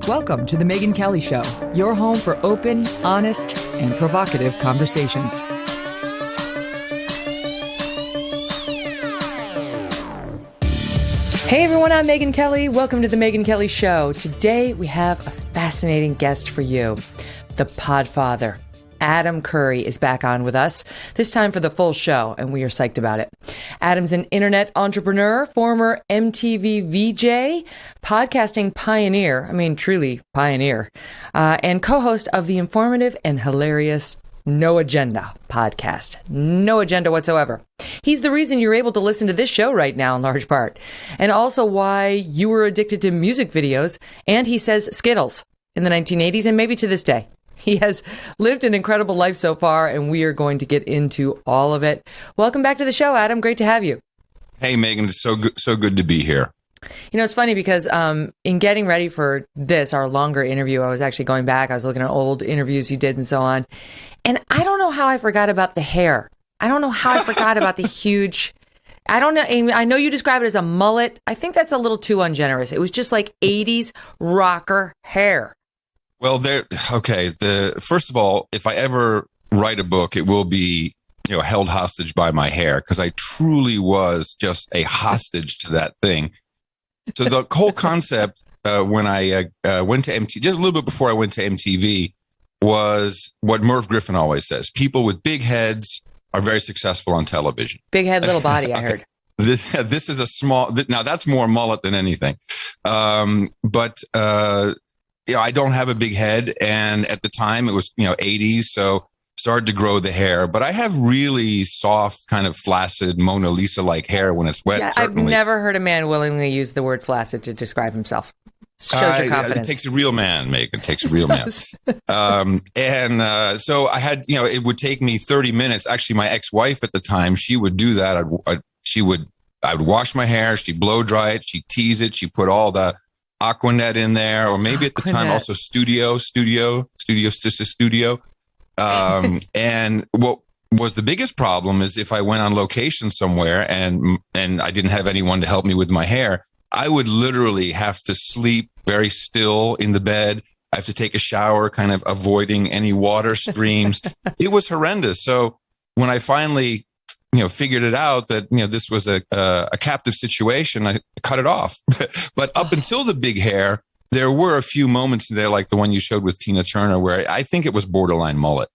Welcome to the Megyn Kelly Show, your home for open, honest, and provocative conversations. Hey everyone, I'm Megyn Kelly. Welcome to the Megyn Kelly Show. Today we have a fascinating guest for you, the Podfather. Adam Curry is back on with us, this time for the full show, and we are psyched about it. Adam's an internet entrepreneur, former MTV VJ, podcasting pioneer, truly pioneer, and co-host of the informative and hilarious No Agenda podcast. No agenda whatsoever. He's the reason you're able to listen to this show right now in large part, and also why you were addicted to music videos, and he says Skittles in the 1980s and maybe to this day. He has lived an incredible life so far, and we are going to get into all of it. Welcome back to the show, Adam. Great to have you. Hey, Megyn. It's so good to be here. You know, it's funny because in getting ready for this, our longer interview, I was actually going back. I was looking at old interviews you did and so on. And I don't know how I forgot about the hair. I don't know how I forgot about the huge... I don't know. I know you describe it as a mullet. I think that's a little too ungenerous. It was just like 80s rocker hair. Well, first of all, if I ever write a book, it will be, held hostage by my hair, because I truly was just a hostage to that thing. So the whole concept when I went to MTV, just a little bit before I went to MTV, was what Merv Griffin always says: people with big heads are very successful on television. Big head, little body. I heard. This is a small. Now that's more mullet than anything, but. I don't have a big head, and at the time it was, 80s, so started to grow the hair. But I have really soft, kind of flaccid, Mona Lisa-like hair when it's wet. Yeah, certainly. I've never heard a man willingly use the word flaccid to describe himself. Shows your confidence. It takes a real man, Megyn. It takes a real man. So I had, it would take me 30 minutes. Actually, my ex-wife at the time, she would do that. I would wash my hair. She'd blow dry it. She'd tease it. She'd put all the Aquanet in there, or maybe at the time also studio. And what was the biggest problem is if I went on location somewhere and I didn't have anyone to help me with my hair, I would literally have to sleep very still in the bed. I have to take a shower, kind of avoiding any water streams. It was horrendous. So when I finally figured it out that, this was a captive situation, I cut it off. But up until the big hair, there were a few moments there, like the one you showed with Tina Turner, where I think it was borderline mullet.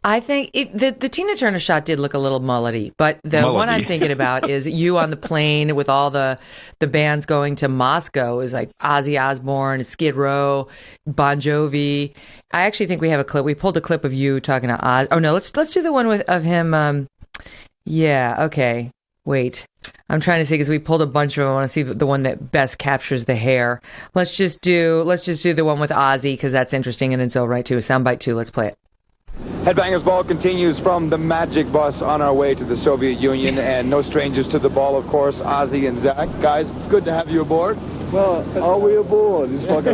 I think the Tina Turner shot did look a little mullety, but the one I'm thinking about is you on the plane with all the bands going to Moscow. Is like Ozzy Osbourne, Skid Row, Bon Jovi. I actually think we have a clip. We pulled a clip of you talking to Oz. Oh no, let's do the one of him. Yeah, okay. Wait. I'm trying to see, because we pulled a bunch of them. I want to see the one that best captures the hair. Let's just do the one with Ozzy, because that's interesting and it's all right too. Soundbite 2. Let's play it. Headbangers Ball continues from the Magic Bus on our way to the Soviet Union, and no strangers to the ball, of course, Ozzy and Zach. Guys, good to have you aboard. Well, are we aboard? It's like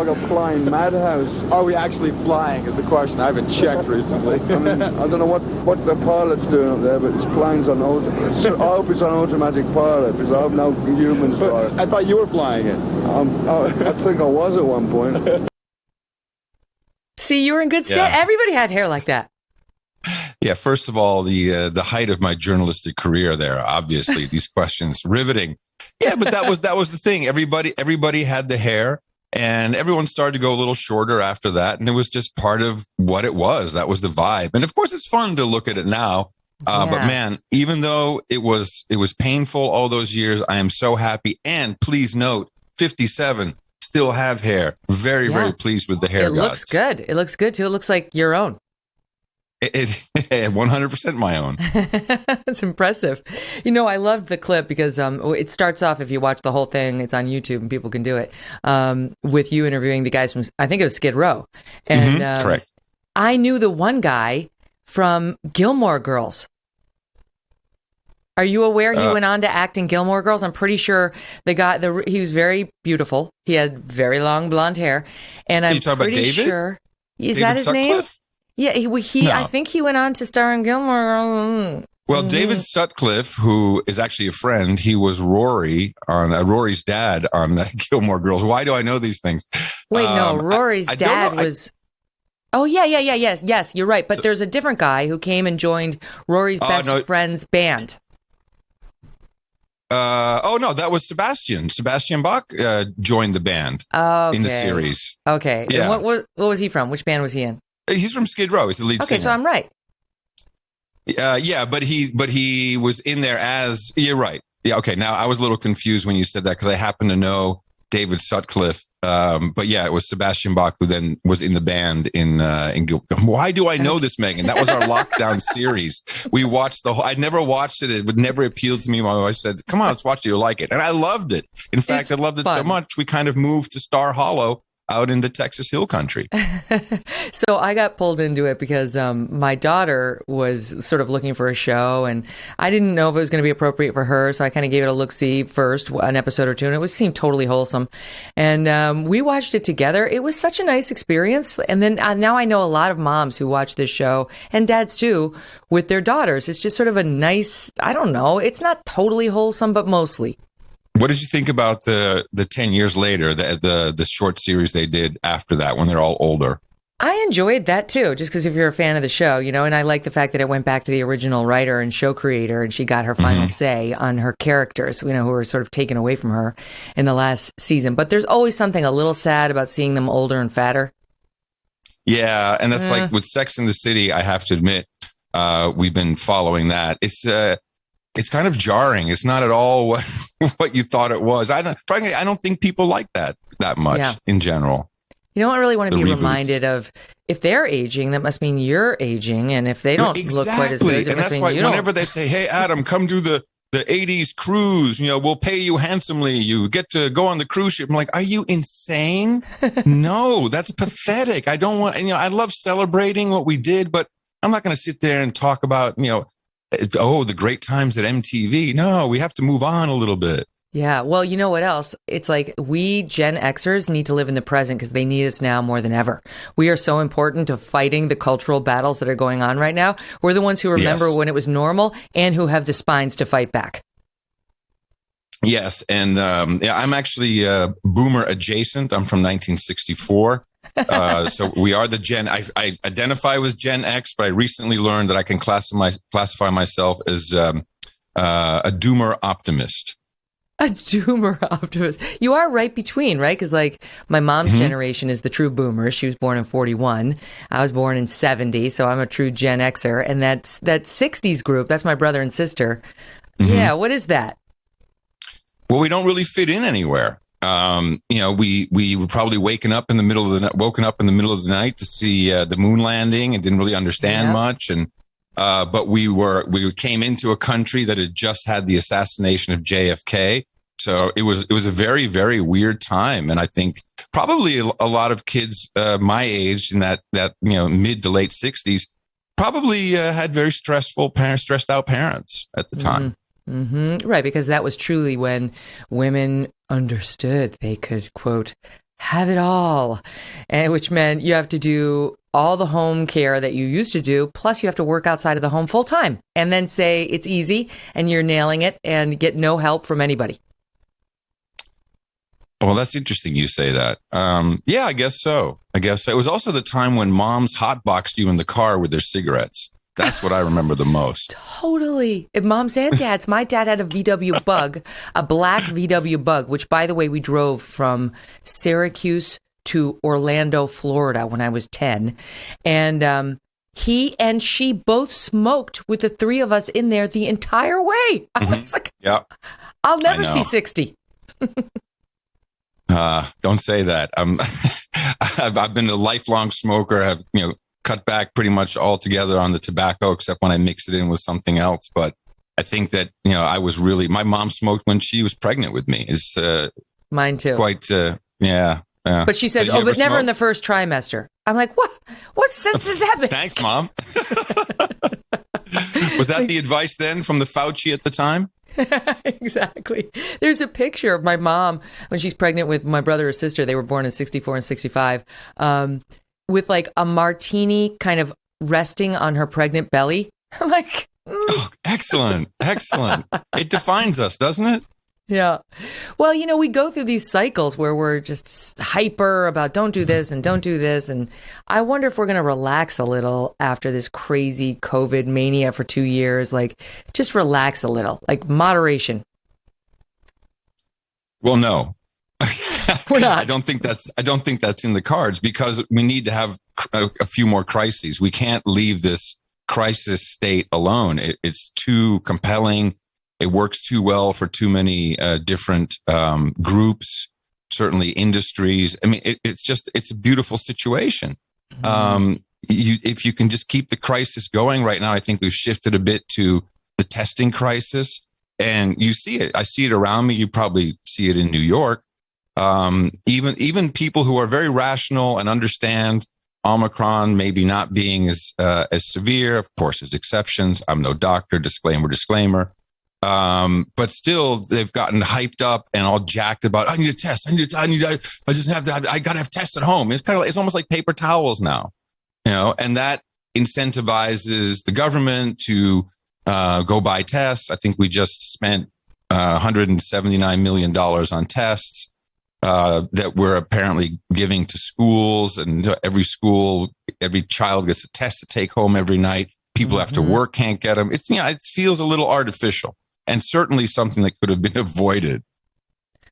a flying madhouse. Are we actually flying is the question. I haven't checked recently. I don't know what the pilot's doing up there, but his plane's on automatic. I hope it's on automatic pilot, because I have no humans fly it. I thought you were flying it. I think I was at one point. See, you were in good stead. Yeah. Everybody had hair like that. Yeah, first of all, the height of my journalistic career there, obviously, these questions, riveting. Yeah, but that was the thing. Everybody had the hair, and everyone started to go a little shorter after that, and it was just part of what it was. That was the vibe. And of course, it's fun to look at it now. But man, even though it was painful all those years, I am so happy. And please note, 57, still have hair. Very pleased with the hair. It looks good. It looks good too. It looks like your own. It 100% my own. That's impressive. I loved the clip because it starts off, if you watch the whole thing, it's on YouTube and people can do it, with you interviewing the guys from, I think it was Skid Row. And correct. I knew the one guy from Gilmore Girls. Are you aware he went on to act in Gilmore Girls? I'm pretty sure he was very beautiful. He had very long blonde hair. And I'm pretty sure. Is that his name? Yeah, he. No. I think he went on to star in Gilmore Girls. Well, David Sutcliffe, who is actually a friend, he was Rory's dad on Gilmore Girls. Why do I know these things? Wait, no, Rory's I don't dad know. was. Oh, yes, you're right. But there's a different guy who came and joined Rory's best friend's band. No, that was Sebastian. Sebastian Bach joined the band in the series. Okay. Yeah. And what was he from? Which band was he in? He's from Skid Row. He's the lead singer. Okay, so I'm right. But he was in there as. You're right. Yeah. Okay. Now I was a little confused when you said that because I happen to know David Sutcliffe. But yeah, it was Sebastian Bach who then was in the band in Why do I know this, Megyn? That was our lockdown series. We watched the whole. I never watched it. It would never appeal to me. My wife said, "Come on, let's watch it. You'll like it," and I loved it. In fact, I loved it so much we kind of moved to Star Hollow out in the Texas Hill Country. So I got pulled into it because my daughter was sort of looking for a show, and I didn't know if it was going to be appropriate for her, so I kind of gave it a look-see first, an episode or two, and it seemed totally wholesome. And we watched it together. It was such a nice experience. And then now I know a lot of moms who watch this show, and dads too, with their daughters. It's just sort of a nice, I don't know, it's not totally wholesome, but mostly. What did you think about the 10 years later, the short series they did after that when they're all older? I enjoyed that too, just because if you're a fan of the show, and I like the fact that it went back to the original writer and show creator, and she got her final say on her characters, who were sort of taken away from her in the last season. But there's always something a little sad about seeing them older and fatter. Yeah, and that's like with Sex and the City, I have to admit, we've been following that. It's kind of jarring. It's not at all what you thought it was. Frankly, I don't think people like that much in general. You don't really want to be reminded of, if they're aging, that must mean you're aging. And if they don't look quite as good, and that's why whenever they say, "Hey, Adam, come do the 80s cruise, we'll pay you handsomely. You get to go on the cruise ship." I'm like, are you insane? No, that's pathetic. I don't want, I love celebrating what we did, but I'm not going to sit there and talk about, the great times at MTV. No, we have to move on a little bit. Yeah. Well, you know what else? It's like we Gen Xers need to live in the present because they need us now more than ever. We are so important to fighting the cultural battles that are going on right now. We're the ones who remember when it was normal and who have the spines to fight back. Yes. And I'm actually boomer adjacent. I'm from 1964. So we are the Gen. I identify with Gen X, but I recently learned that I can classify myself as a doomer optimist. A doomer optimist. You are right between, right? Because my mom's generation is the true boomer. She was born in 41. I was born in 70, so I'm a true Gen Xer. And that 60s group, that's my brother and sister. Yeah, what is that? Well, we don't really fit in anywhere. We were probably woken up in the middle of the night to see the moon landing and didn't really understand much. And but we came into a country that had just had the assassination of JFK. So it was a very, very weird time. And I think probably a lot of kids my age in that mid to late 60s probably had very stressed out parents at the time. Right, because that was truly when women understood they could, quote, have it all, and which meant you have to do all the home care that you used to do, plus you have to work outside of the home full time, and then say it's easy and you're nailing it and get no help from anybody. Well, that's interesting you say that. Yeah, I guess so. It was also the time when moms hotboxed you in the car with their cigarettes. That's what I remember the most. Totally. Moms and dads. My dad had a VW Bug, a black VW Bug, which, by the way, we drove from Syracuse to Orlando, Florida when I was 10. And he and she both smoked with the three of us in there the entire way. I was like, I'll never see 60. Don't say that. I've been a lifelong smoker. I've, cut back pretty much altogether on the tobacco, except when I mix it in with something else. But I think that, I was really, my mom smoked when she was pregnant with me. Mine too. Quite, yeah. But she says, but never in the first trimester. I'm like, what? What sense does that make? Thanks, Mom. Was that the advice then from the Fauci at the time? Exactly. There's a picture of my mom when she's pregnant with my brother or sister. They were born in 64 and 65. With a martini kind of resting on her pregnant belly. I'm like, oh, excellent. It defines us, doesn't it? Yeah. Well, we go through these cycles where we're just hyper about don't do this and don't do this. And I wonder if we're going to relax a little after this crazy COVID mania for 2 years. Like, just relax a little, like moderation. Well, no. We're not. I don't think that's in the cards, because we need to have a few more crises. We can't leave this crisis state alone. It's too compelling. It works too well for too many different groups, certainly industries. I mean, it's a beautiful situation. Mm-hmm. If you can just keep the crisis going right now, I think we've shifted a bit to the testing crisis, and you see it. I see it around me. You probably see it in New York. Even people who are very rational and understand Omicron maybe not being as severe. Of course, there's exceptions. I'm no doctor. Disclaimer. But still, they've gotten hyped up and all jacked about, I need a test. I gotta have tests at home. It's almost like paper towels now, and that incentivizes the government to go buy tests. I think we just spent $179 million on tests that we're apparently giving to schools, and every child gets a test to take home every night. People after work can't get them. It feels a little artificial, and certainly something that could have been avoided.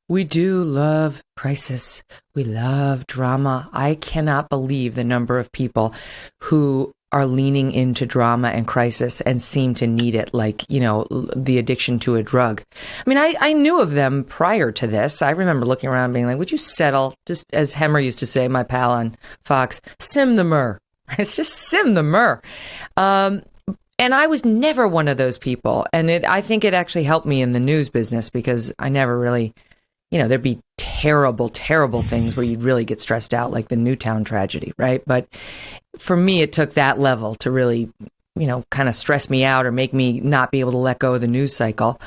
We do love crisis. We love drama. I cannot believe the number of people who are leaning into drama and crisis and seem to need it, like, the addiction to a drug. I mean, I knew of them prior to this. I remember looking around being like, would you settle, just as Hemmer used to say, my pal on Fox, sim the myrrh. It's just sim the myrrh. And I was never one of those people. And I think it actually helped me in the news business, because I never really, there'd be terrible, terrible things where you'd really get stressed out, like the Newtown tragedy, right? But for me, it took that level to really, kind of stress me out or make me not be able to let go of the news cycle.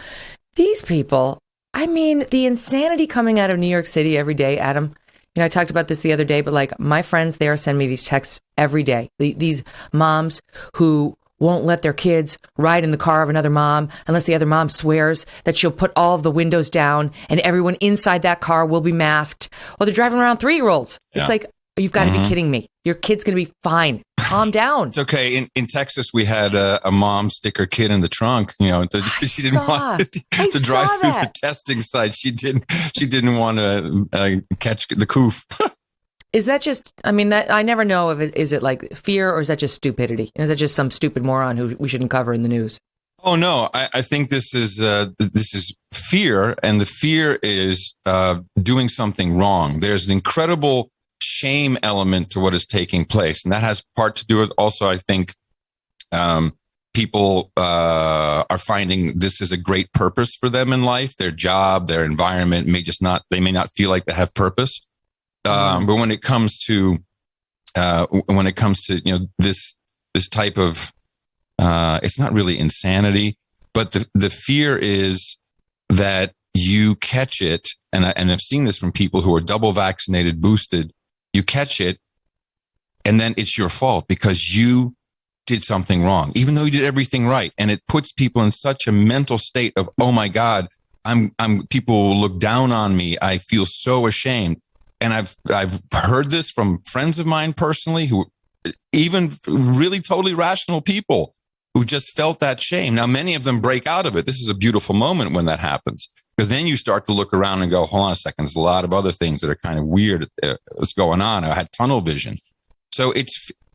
These people, I mean, the insanity coming out of New York City every day, Adam. I talked about this the other day, but like my friends there send me these texts every day. These moms who won't let their kids ride in the car of another mom unless the other mom swears that she'll put all of the windows down and everyone inside that car will be masked. Well, they're driving around 3-year-olds. Yeah. It's like, you've got to be kidding me. Your kid's going to be fine. Calm down. It's okay. In Texas, we had a mom stick her kid in the trunk. She didn't want to drive through the testing site. She didn't want to catch the coof. Is that just, I mean, that I never know if is it like fear, or is that just stupidity? Is that just some stupid moron who we shouldn't cover in the news? Oh, no, I think this is fear. And the fear is doing something wrong. There's an incredible shame element to what is taking place. And that has part to do with also, I think, people are finding this is a great purpose for them in life. Their job, their environment they may not feel like they have purpose. But when it comes to this type of it's not really insanity, but the fear is that you catch it, and I've seen this from people who are double vaccinated, boosted. You catch it, and then it's your fault because you did something wrong, even though you did everything right, and it puts people in such a mental state of, oh my God, people will look down on me. I feel so ashamed. And I've heard this from friends of mine personally, who even really totally rational people who just felt that shame. Now, many of them break out of it. This is a beautiful moment when that happens, because then you start to look around and go, hold on a second, there's a lot of other things that are kind of weird that's going on. I had tunnel vision. So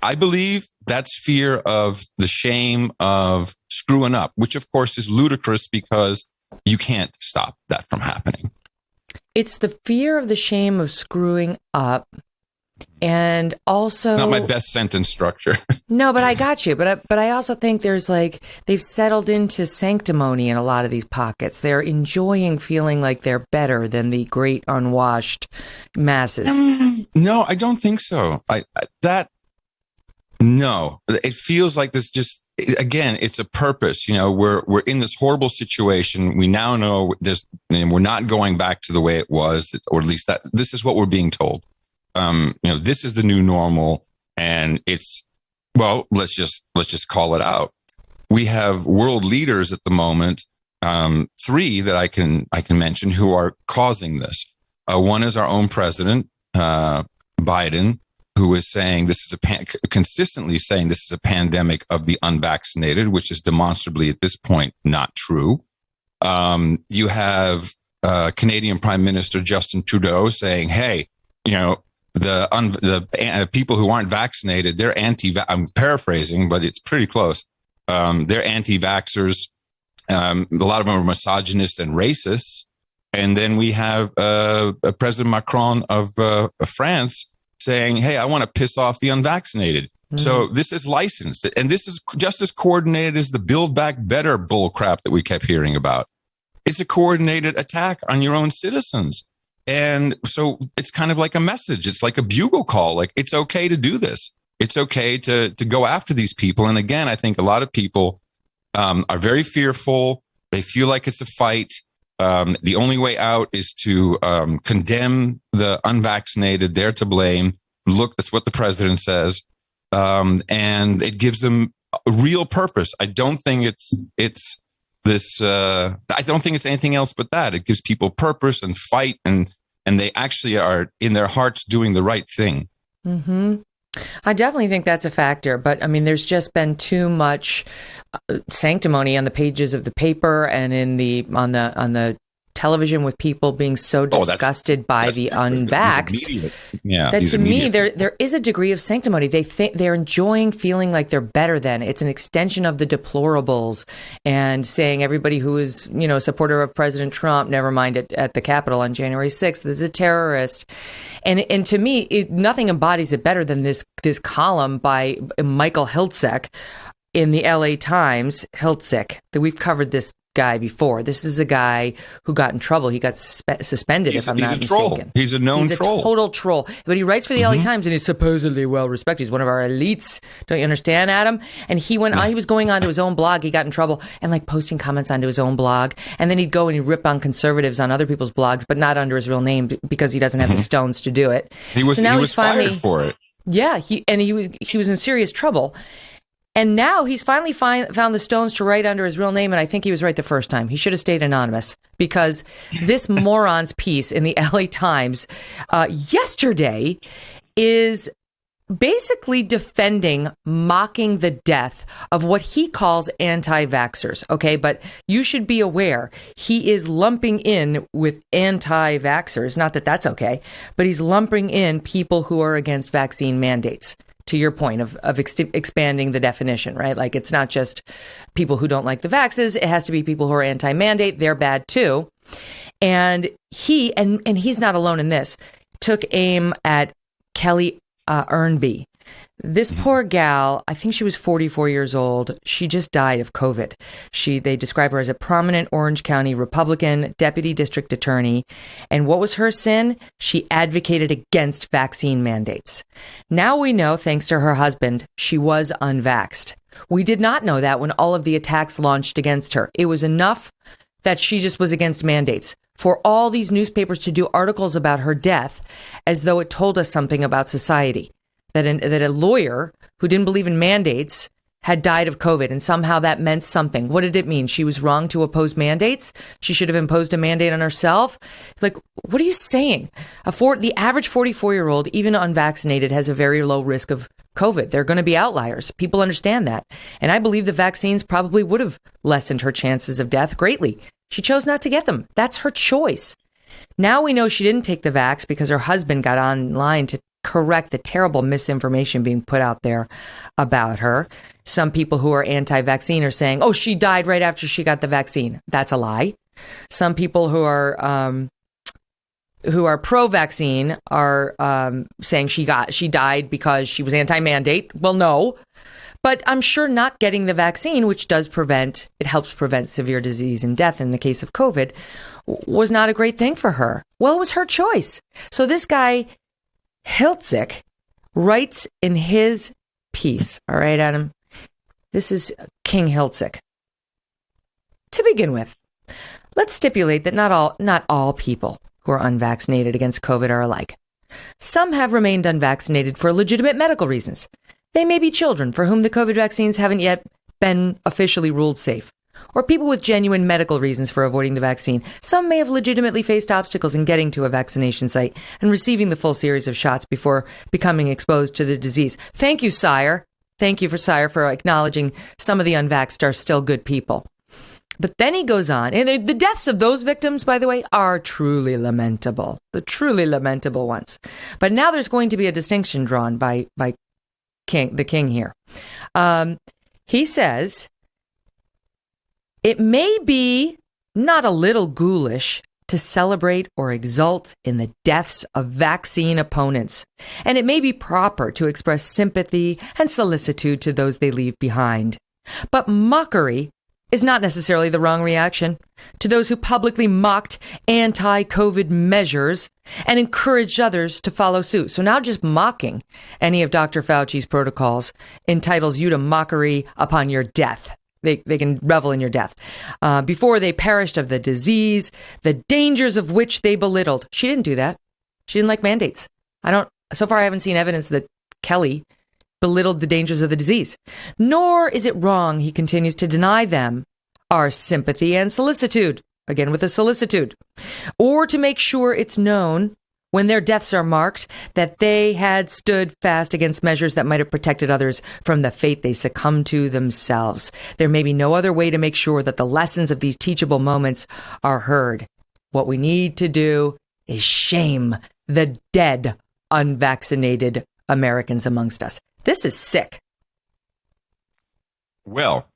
I believe that's fear of the shame of screwing up, which of course is ludicrous because you can't stop that from happening. It's the fear of the shame of screwing up, and also not my best sentence structure. No, but I got you. But I also think there's like they've settled into sanctimony in a lot of these pockets. They're enjoying feeling like they're better than the great unwashed masses. No, I don't think so. No, it feels like this just. Again, it's a purpose. We're in this horrible situation. We now know this, and we're not going back to the way it was, or at least that this is what we're being told. This is the new normal, and let's just call it out. We have world leaders at the moment three that I can mention who are causing this. One is our own president, Biden, who is saying this is consistently saying this is a pandemic of the unvaccinated, which is demonstrably at this point not true. You have Canadian Prime Minister Justin Trudeau saying, "Hey, the people who aren't vaccinated, they're I'm paraphrasing, but it's pretty close. They're anti-vaxxers. A lot of them are misogynists and racists." And then we have President Macron of France saying, "Hey, I want to piss off the unvaccinated." Mm-hmm. So this is licensed. And this is just as coordinated as the Build Back Better bullcrap that we kept hearing about. It's a coordinated attack on your own citizens. And so it's kind of like a message. It's like a bugle call. Like, it's okay to do this. It's okay to go after these people. And again, I think a lot of people are very fearful. They feel like it's a fight. The only way out is to condemn the unvaccinated. They're to blame. Look, that's what the president says. And it gives them a real purpose. I don't think it's this. I don't think it's anything else but that. It gives people purpose and fight, and they actually are in their hearts doing the right thing. Mm-hmm. I definitely think that's a factor, but I mean, there's just been too much sanctimony on the pages of the paper and on the television, with people being so disgusted by the unvaxxed. That to me, there is a degree of sanctimony. They think they're enjoying feeling like they're better than. It's an extension of the deplorables, and saying everybody who is, a supporter of President Trump, never mind at the Capitol on January 6th, is a terrorist. And to me, nothing embodies it better than this column by Michael Hiltzik in the LA Times. Hiltzik, that we've covered this guy before. This is a guy who got in trouble. He got suspended, if I'm not mistaken. Troll. He's a known troll. He's a total troll. But he writes for the LA Times, and he's supposedly well respected. He's one of our elites. Don't you understand, Adam? And he was going onto his own blog. He got in trouble and posting comments onto his own blog. And then he'd go and he'd rip on conservatives on other people's blogs, but not under his real name, because he doesn't have the stones to do it. He was fired for it. Yeah, he was in serious trouble. And now he's finally found the stones to write under his real name, and I think he was right the first time. He should have stayed anonymous, because this moron's piece in the LA Times yesterday is basically mocking the death of what he calls anti-vaxxers. Okay, but you should be aware, he is lumping in with anti-vaxxers, not that that's okay, but he's lumping in people who are against vaccine mandates. To your point of expanding the definition, right? Like, it's not just people who don't like the vaxes. It has to be people who are anti-mandate. They're bad too. And he, and he's not alone in this, took aim at Kelly Earnby. This poor gal, I think she was 44 years old. She just died of COVID. They describe her as a prominent Orange County Republican deputy district attorney. And what was her sin? She advocated against vaccine mandates. Now we know, thanks to her husband, she was unvaxxed. We did not know that when all of the attacks launched against her. It was enough that she just was against mandates for all these newspapers to do articles about her death as though it told us something about society. That a lawyer who didn't believe in mandates had died of COVID, and somehow that meant something. What did it mean? She was wrong to oppose mandates? She should have imposed a mandate on herself? Like, what are you saying? The average 44-year-old, even unvaccinated, has a very low risk of COVID. They're going to be outliers. People understand that. And I believe the vaccines probably would have lessened her chances of death greatly. She chose not to get them. That's her choice. Now we know she didn't take the vax because her husband got online to correct the terrible misinformation being put out there about her. Some people who are anti-vaccine are saying, "Oh, she died right after she got the vaccine." That's a lie. Some people who are pro-vaccine are saying she died because she was anti-mandate. Well, no. But I'm sure not getting the vaccine, which helps prevent severe disease and death in the case of COVID, was not a great thing for her. Well, it was her choice. So this guy, Hiltzik, writes in his piece, all right, Adam, this is King Hiltzik. To begin with, let's stipulate that not all people who are unvaccinated against COVID are alike. Some have remained unvaccinated for legitimate medical reasons. They may be children for whom the COVID vaccines haven't yet been officially ruled safe, or people with genuine medical reasons for avoiding the vaccine. Some may have legitimately faced obstacles in getting to a vaccination site and receiving the full series of shots before becoming exposed to the disease. Thank you, sire. Thank you, sire, for acknowledging some of the unvaxxed are still good people. But then he goes on, and the deaths of those victims, by the way, are truly lamentable, the truly lamentable ones. But now there's going to be a distinction drawn by the king here. He says, it may be not a little ghoulish to celebrate or exult in the deaths of vaccine opponents, and it may be proper to express sympathy and solicitude to those they leave behind. But mockery is not necessarily the wrong reaction to those who publicly mocked anti-COVID measures and encouraged others to follow suit. So now just mocking any of Dr. Fauci's protocols entitles you to mockery upon your death. They can revel in your death. Before they perished of the disease, the dangers of which they belittled. She didn't do that. She didn't like mandates. So far I haven't seen evidence that Kelly belittled the dangers of the disease. Nor is it wrong, he continues, to deny them our sympathy and solicitude, again with a solicitude, or to make sure it's known when their deaths are marked that they had stood fast against measures that might have protected others from the fate they succumbed to themselves. There may be no other way to make sure that the lessons of these teachable moments are heard. What we need to do is shame the dead, unvaccinated Americans amongst us. This is sick. Well,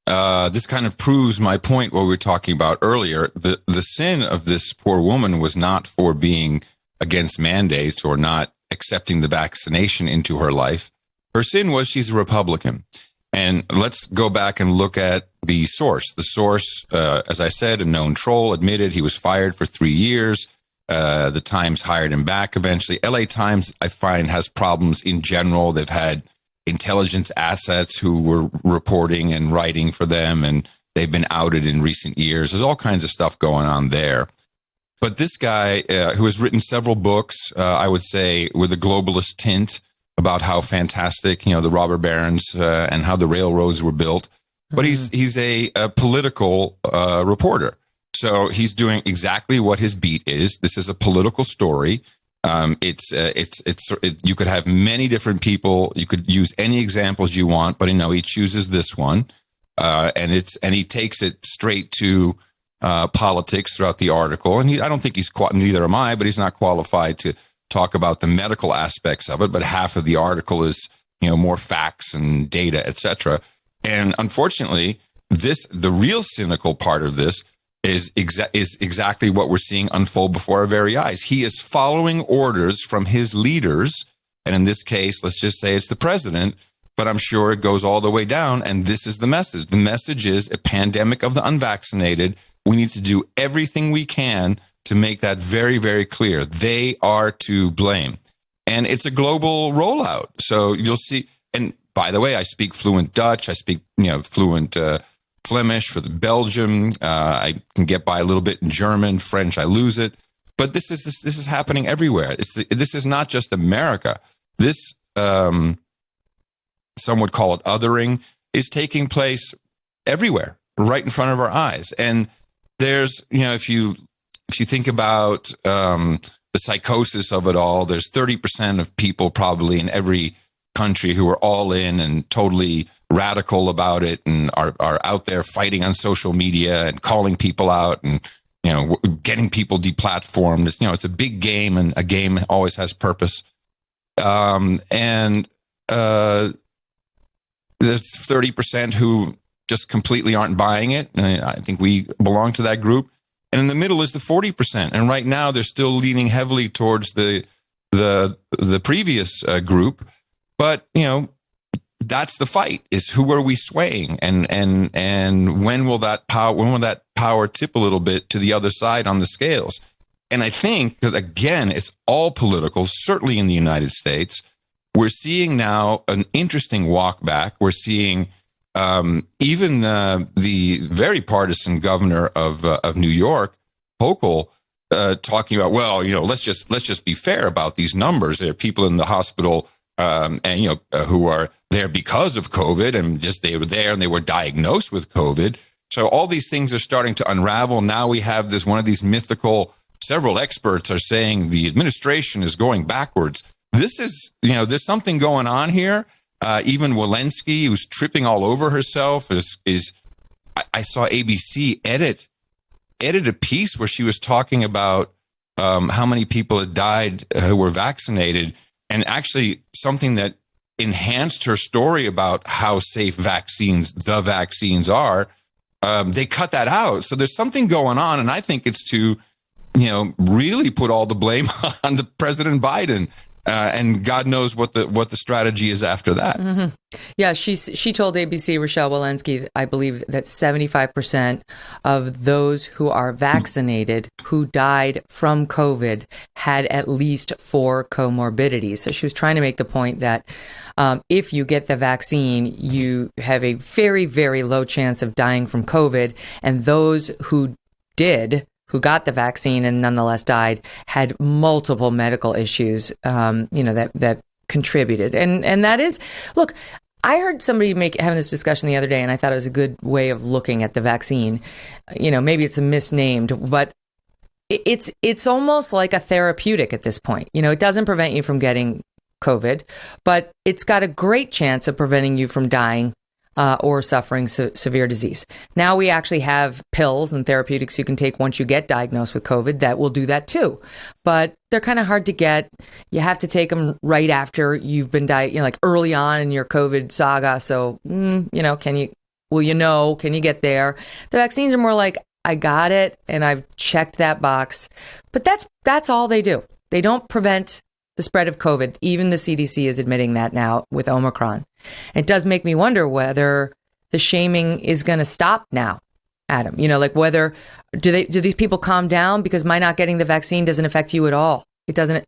this kind of proves my point, what we were talking about earlier. The sin of this poor woman was not for being against mandates or not accepting the vaccination into her life. Her sin was she's a Republican. And let's go back and look at the source. The source, as I said, a known troll, admitted he was fired for 3 years. The Times hired him back eventually. LA Times, I find, has problems in general. They've had intelligence assets who were reporting and writing for them, and they've been outed in recent years. There's all kinds of stuff going on there. But this guy, who has written several books, I would say, with a globalist tint about how fantastic, the robber barons and how the railroads were built. But he's a political reporter. So he's doing exactly what his beat is. This is a political story. You could have many different people. You could use any examples you want, but he chooses this one, and he takes it straight to politics throughout the article. And I don't think neither am I, but he's not qualified to talk about the medical aspects of it. But half of the article is more facts and data, etc. And unfortunately, the real cynical part of this is exactly what we're seeing unfold before our very eyes. He is following orders from his leaders, and in this case, let's just say it's the president, but I'm sure it goes all the way down, and this is the message. The message is a pandemic of the unvaccinated. We need to do everything we can to make that very, very clear. They are to blame. And it's a global rollout. So you'll see, and by the way, I speak fluent Dutch, I speak fluent Flemish for the Belgium. I can get by a little bit in German, French. I lose it, but this is happening everywhere. This is not just America. This some would call it othering is taking place everywhere, right in front of our eyes. And there's if you think about the psychosis of it all, there's 30% of people probably in every country who are all in and totally radical about it and are out there fighting on social media and calling people out and getting people deplatformed. It's a big game, and a game always has purpose. And there's 30% who just completely aren't buying it. And I think we belong to that group. And in the middle is the 40%. And right now they're still leaning heavily towards the previous group. But, that's the fight, is who are we swaying, and when will that power tip a little bit to the other side on the scales? And I think, because again, it's all political, certainly in the United States, we're seeing now an interesting walk back. We're seeing even the very partisan governor of New York, Hochul, talking about, let's just be fair about these numbers. There are people in the hospital who are there because of COVID, and just they were there and they were diagnosed with COVID. So all these things are starting to unravel. Now we have this, one of these mythical, several experts are saying the administration is going backwards. This is, there's something going on here. Even Walensky, who's tripping all over herself, I saw ABC edit a piece where she was talking about how many people had died who were vaccinated, and actually something that enhanced her story about how safe the vaccines are. They cut that out. So there's something going on, and I think it's to, really put all the blame on the President Biden. And God knows what the strategy is after that. Mm-hmm. Yeah, she told ABC, Rochelle Walensky, I believe that 75% of those who are vaccinated who died from COVID had at least 4 comorbidities. So she was trying to make the point that if you get the vaccine, you have a very, very low chance of dying from COVID. And those who got the vaccine and nonetheless died had multiple medical issues, that contributed. And that is, look, I heard somebody having this discussion the other day, and I thought it was a good way of looking at the vaccine. Maybe it's misnamed, but it's almost like a therapeutic at this point. It doesn't prevent you from getting COVID, but it's got a great chance of preventing you from dying or suffering severe disease. Now we actually have pills and therapeutics you can take once you get diagnosed with COVID that will do that too. But they're kind of hard to get. You have to take them right after you've been like early on in your COVID saga. So, can you get there? The vaccines are more like, I got it and I've checked that box. But that's all they do. They don't prevent the spread of COVID. Even the CDC is admitting that now with Omicron. It does make me wonder whether the shaming is going to stop now, Adam. Like whether do these people calm down because my not getting the vaccine doesn't affect you at all. It doesn't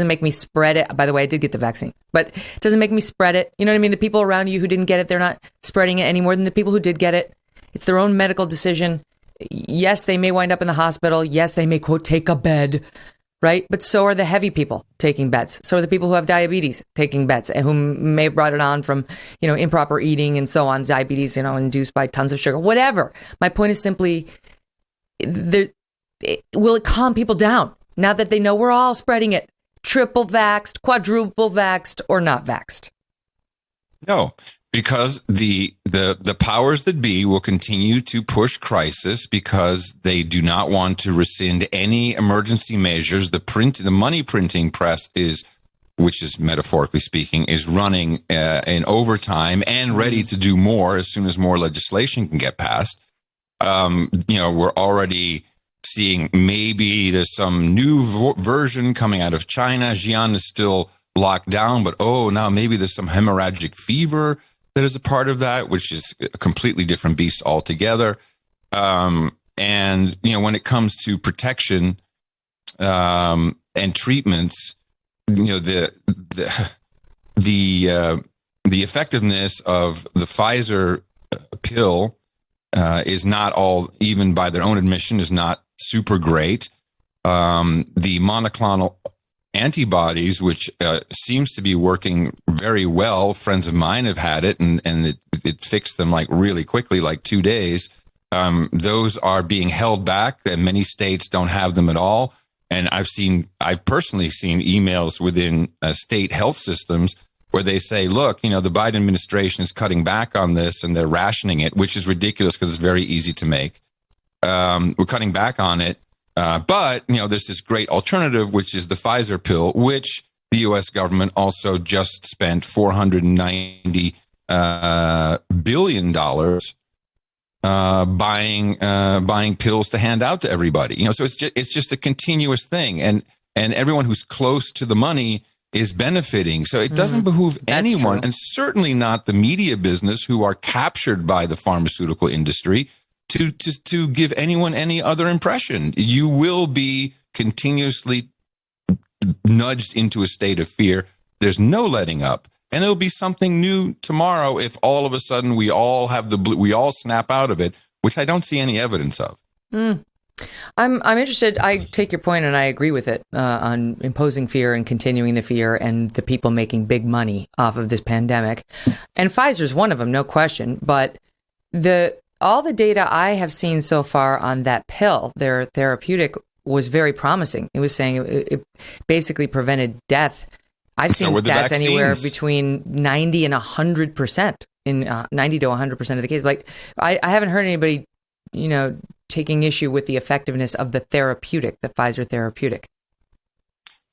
make me spread it. By the way, I did get the vaccine, but it doesn't make me spread it. You know what I mean? The people around you who didn't get it, they're not spreading it any more than the people who did get it. It's their own medical decision. Yes, they may wind up in the hospital. Yes, they may, quote, take a bed. Right. But so are the heavy people taking bets. So are the people who have diabetes taking bets and who may have brought it on from, improper eating and so on. Diabetes, induced by tons of sugar, whatever. My point is simply, will it calm people down now that they know we're all spreading it? Triple vaxxed, quadruple vaxxed, or not vaxxed? No, because the powers that be will continue to push crisis because they do not want to rescind any emergency measures. The money printing press which is metaphorically speaking, is running in overtime and ready to do more as soon as more legislation can get passed. We're already seeing maybe there's some new version coming out of China. Xi'an is still locked down, but now maybe there's some hemorrhagic fever that is a part of that, which is a completely different beast altogether. And when it comes to protection and treatments, the effectiveness of the Pfizer pill is not all, even by their own admission, is not super great. The monoclonal antibodies, which seems to be working very well. Friends of mine have had it, and it fixed them like really quickly, like 2 days. Those are being held back, and many states don't have them at all. And I've personally seen emails within state health systems where they say, look, the Biden administration is cutting back on this and they're rationing it, which is ridiculous because it's very easy to make. We're cutting back on it. But there's this great alternative, which is the Pfizer pill, which the U.S. government also just spent $490 billion buying pills to hand out to everybody. So it's just a continuous thing, and everyone who's close to the money is benefiting. So it doesn't behoove anyone, and certainly not the media business who are captured by the pharmaceutical industry to give anyone any other impression. You will be continuously nudged into a state of fear. There's no letting up. And it'll be something new tomorrow if all of a sudden we all snap out of it, which I don't see any evidence of. I'm interested. I take your point and I agree with it on imposing fear and continuing the fear and the people making big money off of this pandemic. And Pfizer's one of them, no question. But all the data I have seen so far on that pill, their therapeutic, was very promising. It was saying it basically prevented death. I've seen stats anywhere between 90 and 100% in 90 to 100% of the cases. Like I haven't heard anybody, taking issue with the effectiveness of the therapeutic, the Pfizer therapeutic.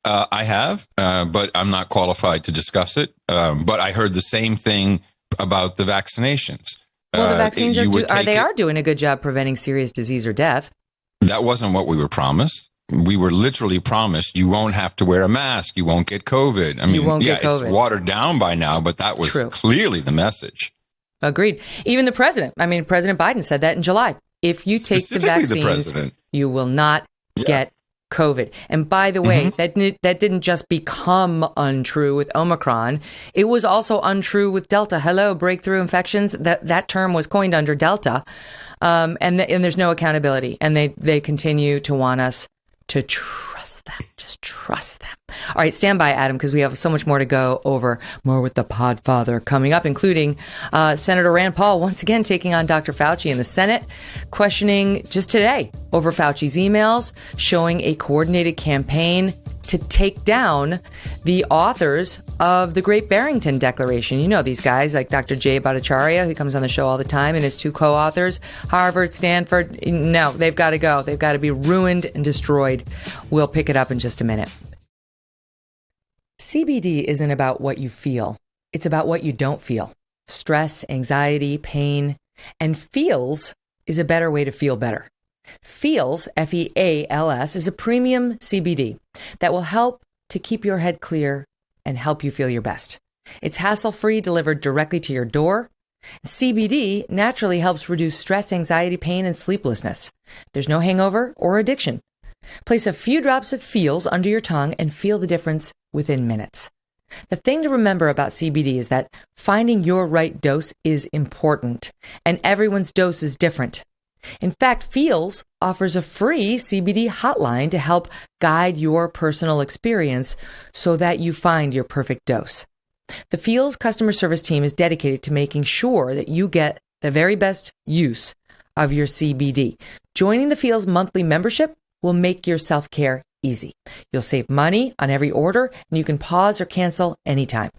I have, but I'm not qualified to discuss it. But I heard the same thing about the vaccinations. Well, the vaccines are doing a good job preventing serious disease or death. That wasn't what we were promised. We were literally promised you won't have to wear a mask. You won't get COVID. I mean, it's watered down by now, but that was clearly the message. Agreed. Even the president. I mean, President Biden said that in July. If you take the vaccines, you will not get COVID. And by the way, that didn't just become untrue with Omicron. It was also untrue with Delta. Hello, breakthrough infections. That term was coined under Delta. And there's no accountability. And they continue to want us to trust them. Just trust them. All right, stand by, Adam, because we have so much more to go over. More with the Podfather coming up, including Senator Rand Paul once again taking on Dr. Fauci in the Senate, questioning just today over Fauci's emails, showing a coordinated campaign to take down the authors of the Great Barrington Declaration. You know these guys like Dr. Jay Bhattacharya, who comes on the show all the time, and his two co-authors, Harvard, Stanford. No, they've got to go. They've got to be ruined and destroyed. We'll pick it up in just a minute. CBD isn't about what you feel. It's about what you don't feel. Stress, anxiety, pain, and feels is a better way to feel better. Feels, F-E-A-L-S, is a premium CBD that will help to keep your head clear and help you feel your best. It's hassle-free, delivered directly to your door. CBD naturally helps reduce stress, anxiety, pain, and sleeplessness. There's no hangover or addiction. Place a few drops of Feels under your tongue and feel the difference within minutes. The thing to remember about CBD is that finding your right dose is important, and everyone's dose is different. In fact, Feels offers a free CBD hotline to help guide your personal experience so that you find your perfect dose. The Feels customer service team is dedicated to making sure that you get the very best use of your CBD. Joining the Feels monthly membership will make your self-care easy. You'll save money on every order, and you can pause or cancel anytime.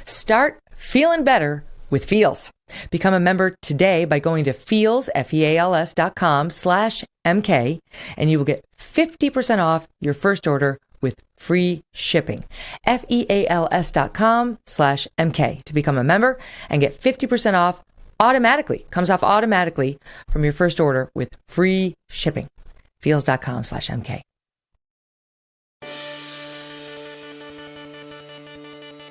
Start feeling better with Feels. Become a member today by going to Feels, FEALS.com/MK, and you will get 50% off your first order with free shipping. FEALS.com/MK to become a member and get 50% off automatically. Comes off automatically from your first order with free shipping. Feals.com/MK.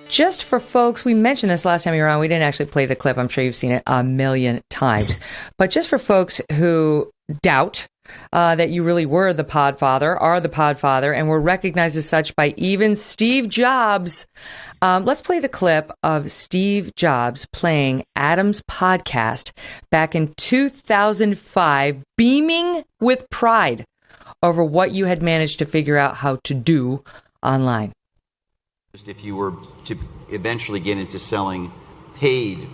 Just for folks, we mentioned this last time you were on. We didn't actually play the clip. I'm sure you've seen it a million times. But just for folks who doubt that you really were the Podfather, are the Podfather, and were recognized as such by even Steve Jobs, let's play the clip of Steve Jobs playing Adam's podcast back in 2005, beaming with pride over what you had managed to figure out how to do online. If you were to eventually get into selling paid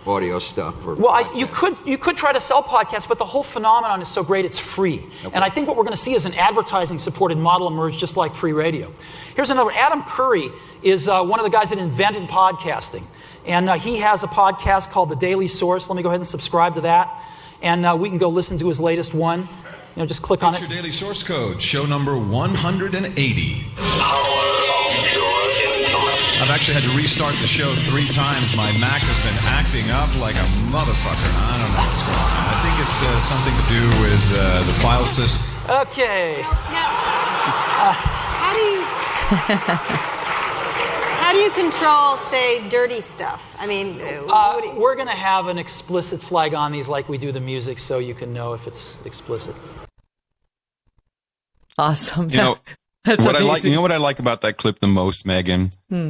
audio stuff, you could try to sell podcasts, but the whole phenomenon is so great it's free. Okay. And I think what we're going to see is an advertising-supported model emerge, just like free radio. Here's another. Adam Curry is one of the guys that invented podcasting, and he has a podcast called The Daily Source. Let me go ahead and subscribe to that, and we can go listen to his latest one. Just click on it. Your daily source code, show number 180. I've actually had to restart the show 3 times. My Mac has been acting up like a motherfucker. I don't know what's going on. I think it's something to do with the file system. Okay. Now, how do you control, say, dirty stuff? I mean, we're going to have an explicit flag on these like we do the music, so you can know if it's explicit. Awesome. That's what amazing. I like. You know what I like about that clip the most, Megan,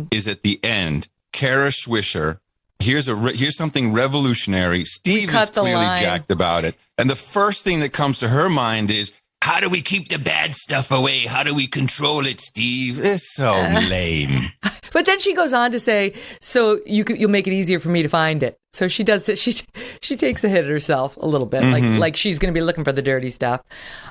is at the end, Kara Swisher. Here's something revolutionary. Steve is clearly jacked about it, and the first thing that comes to her mind is, how do we keep the bad stuff away? How do we control it, Steve? It's so lame. But then she goes on to say, so you'll make it easier for me to find it. So she does. She takes a hit at herself a little bit, like she's going to be looking for the dirty stuff.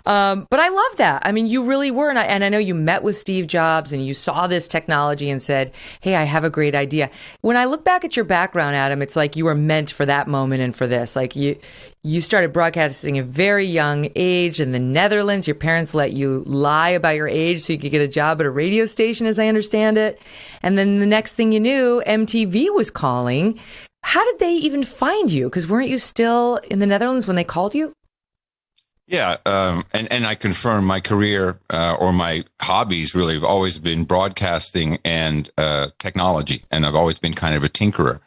But I love that. I mean, you really were, and I know you met with Steve Jobs and you saw this technology and said, "Hey, I have a great idea." When I look back at your background, Adam, it's like you were meant for that moment and for this. Like you started broadcasting at a very young age in the Netherlands. Your parents let you lie about your age so you could get a job at a radio station, as I understand it. And then the next thing you knew, MTV was calling. How did they even find you? Because weren't you still in the Netherlands when they called you? Yeah, and I confirm my career or my hobbies really have always been broadcasting and technology, and I've always been kind of a tinkerer.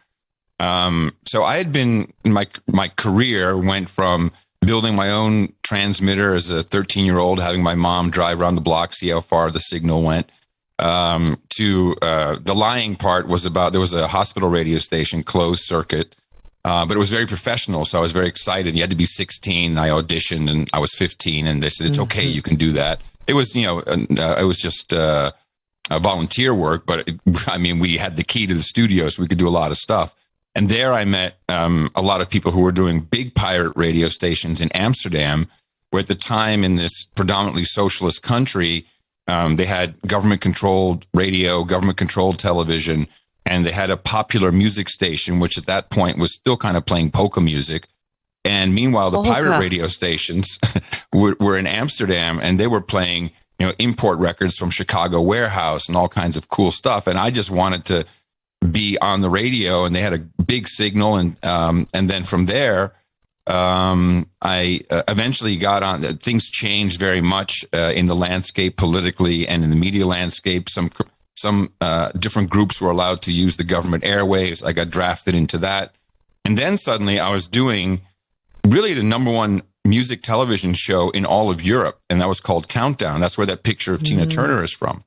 So I had been, my career went from building my own transmitter as a 13-year-old, having my mom drive around the block, see how far the signal went, to the lying part was about, there was a hospital radio station, closed circuit, but it was very professional. So I was very excited. You had to be 16. I auditioned and I was 15 and they said, it's okay. You can do that. It was, it was just a volunteer work, but we had the key to the studio so we could do a lot of stuff. And there I met a lot of people who were doing big pirate radio stations in Amsterdam, where at the time in this predominantly socialist country, they had government-controlled radio, government-controlled television, and they had a popular music station, which at that point was still kind of playing polka music. And meanwhile, the pirate radio stations were in Amsterdam, and they were playing, import records from Chicago Warehouse and all kinds of cool stuff. And I just wanted to be on the radio, and they had a big signal. And then from there, I eventually got on. Things changed very much in the landscape politically and in the media landscape. Some different groups were allowed to use the government airwaves. I got drafted into that. And then suddenly I was doing really the number one music television show in all of Europe. And that was called Countdown. That's where that picture of Tina Turner is from.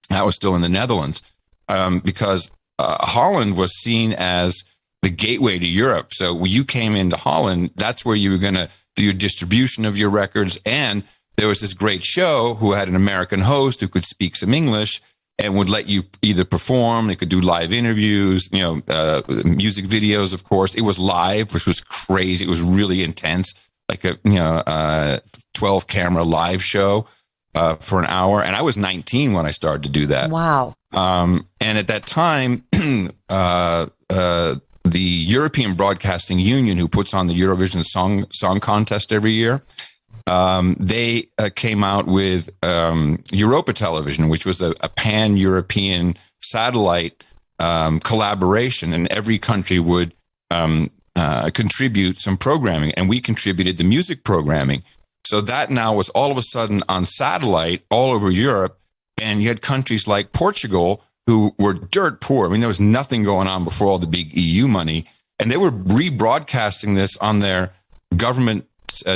That was still in the Netherlands because Holland was seen as the gateway to Europe. So when you came into Holland, that's where you were going to do your distribution of your records. And there was this great show who had an American host who could speak some English and would let you either perform, they could do live interviews, music videos, of course. It was live, which was crazy. It was really intense, like a 12 camera live show for an hour. And I was 19 when I started to do that. Wow. And at that time, the European Broadcasting Union, who puts on the Eurovision Song Contest every year, they came out with Europa Television, which was a pan-European satellite collaboration, and every country would contribute some programming, and we contributed the music programming. So that now was all of a sudden on satellite all over Europe, and you had countries like Portugal who were dirt poor. I mean, there was nothing going on before all the big EU money, and they were rebroadcasting this on their government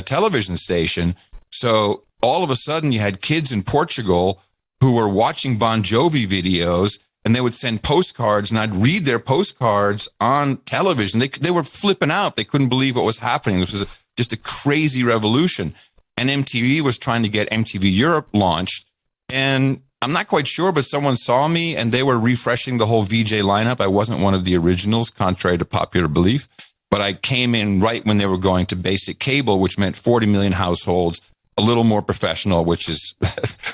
television station. So all of a sudden you had kids in Portugal who were watching Bon Jovi videos, and they would send postcards, and I'd read their postcards on television. They were flipping out. They couldn't believe what was happening. This was just a crazy revolution. And MTV was trying to get MTV Europe launched. And I'm not quite sure, but someone saw me and they were refreshing the whole VJ lineup. I wasn't one of the originals, contrary to popular belief. But I came in right when they were going to basic cable, which meant 40 million households, a little more professional, which is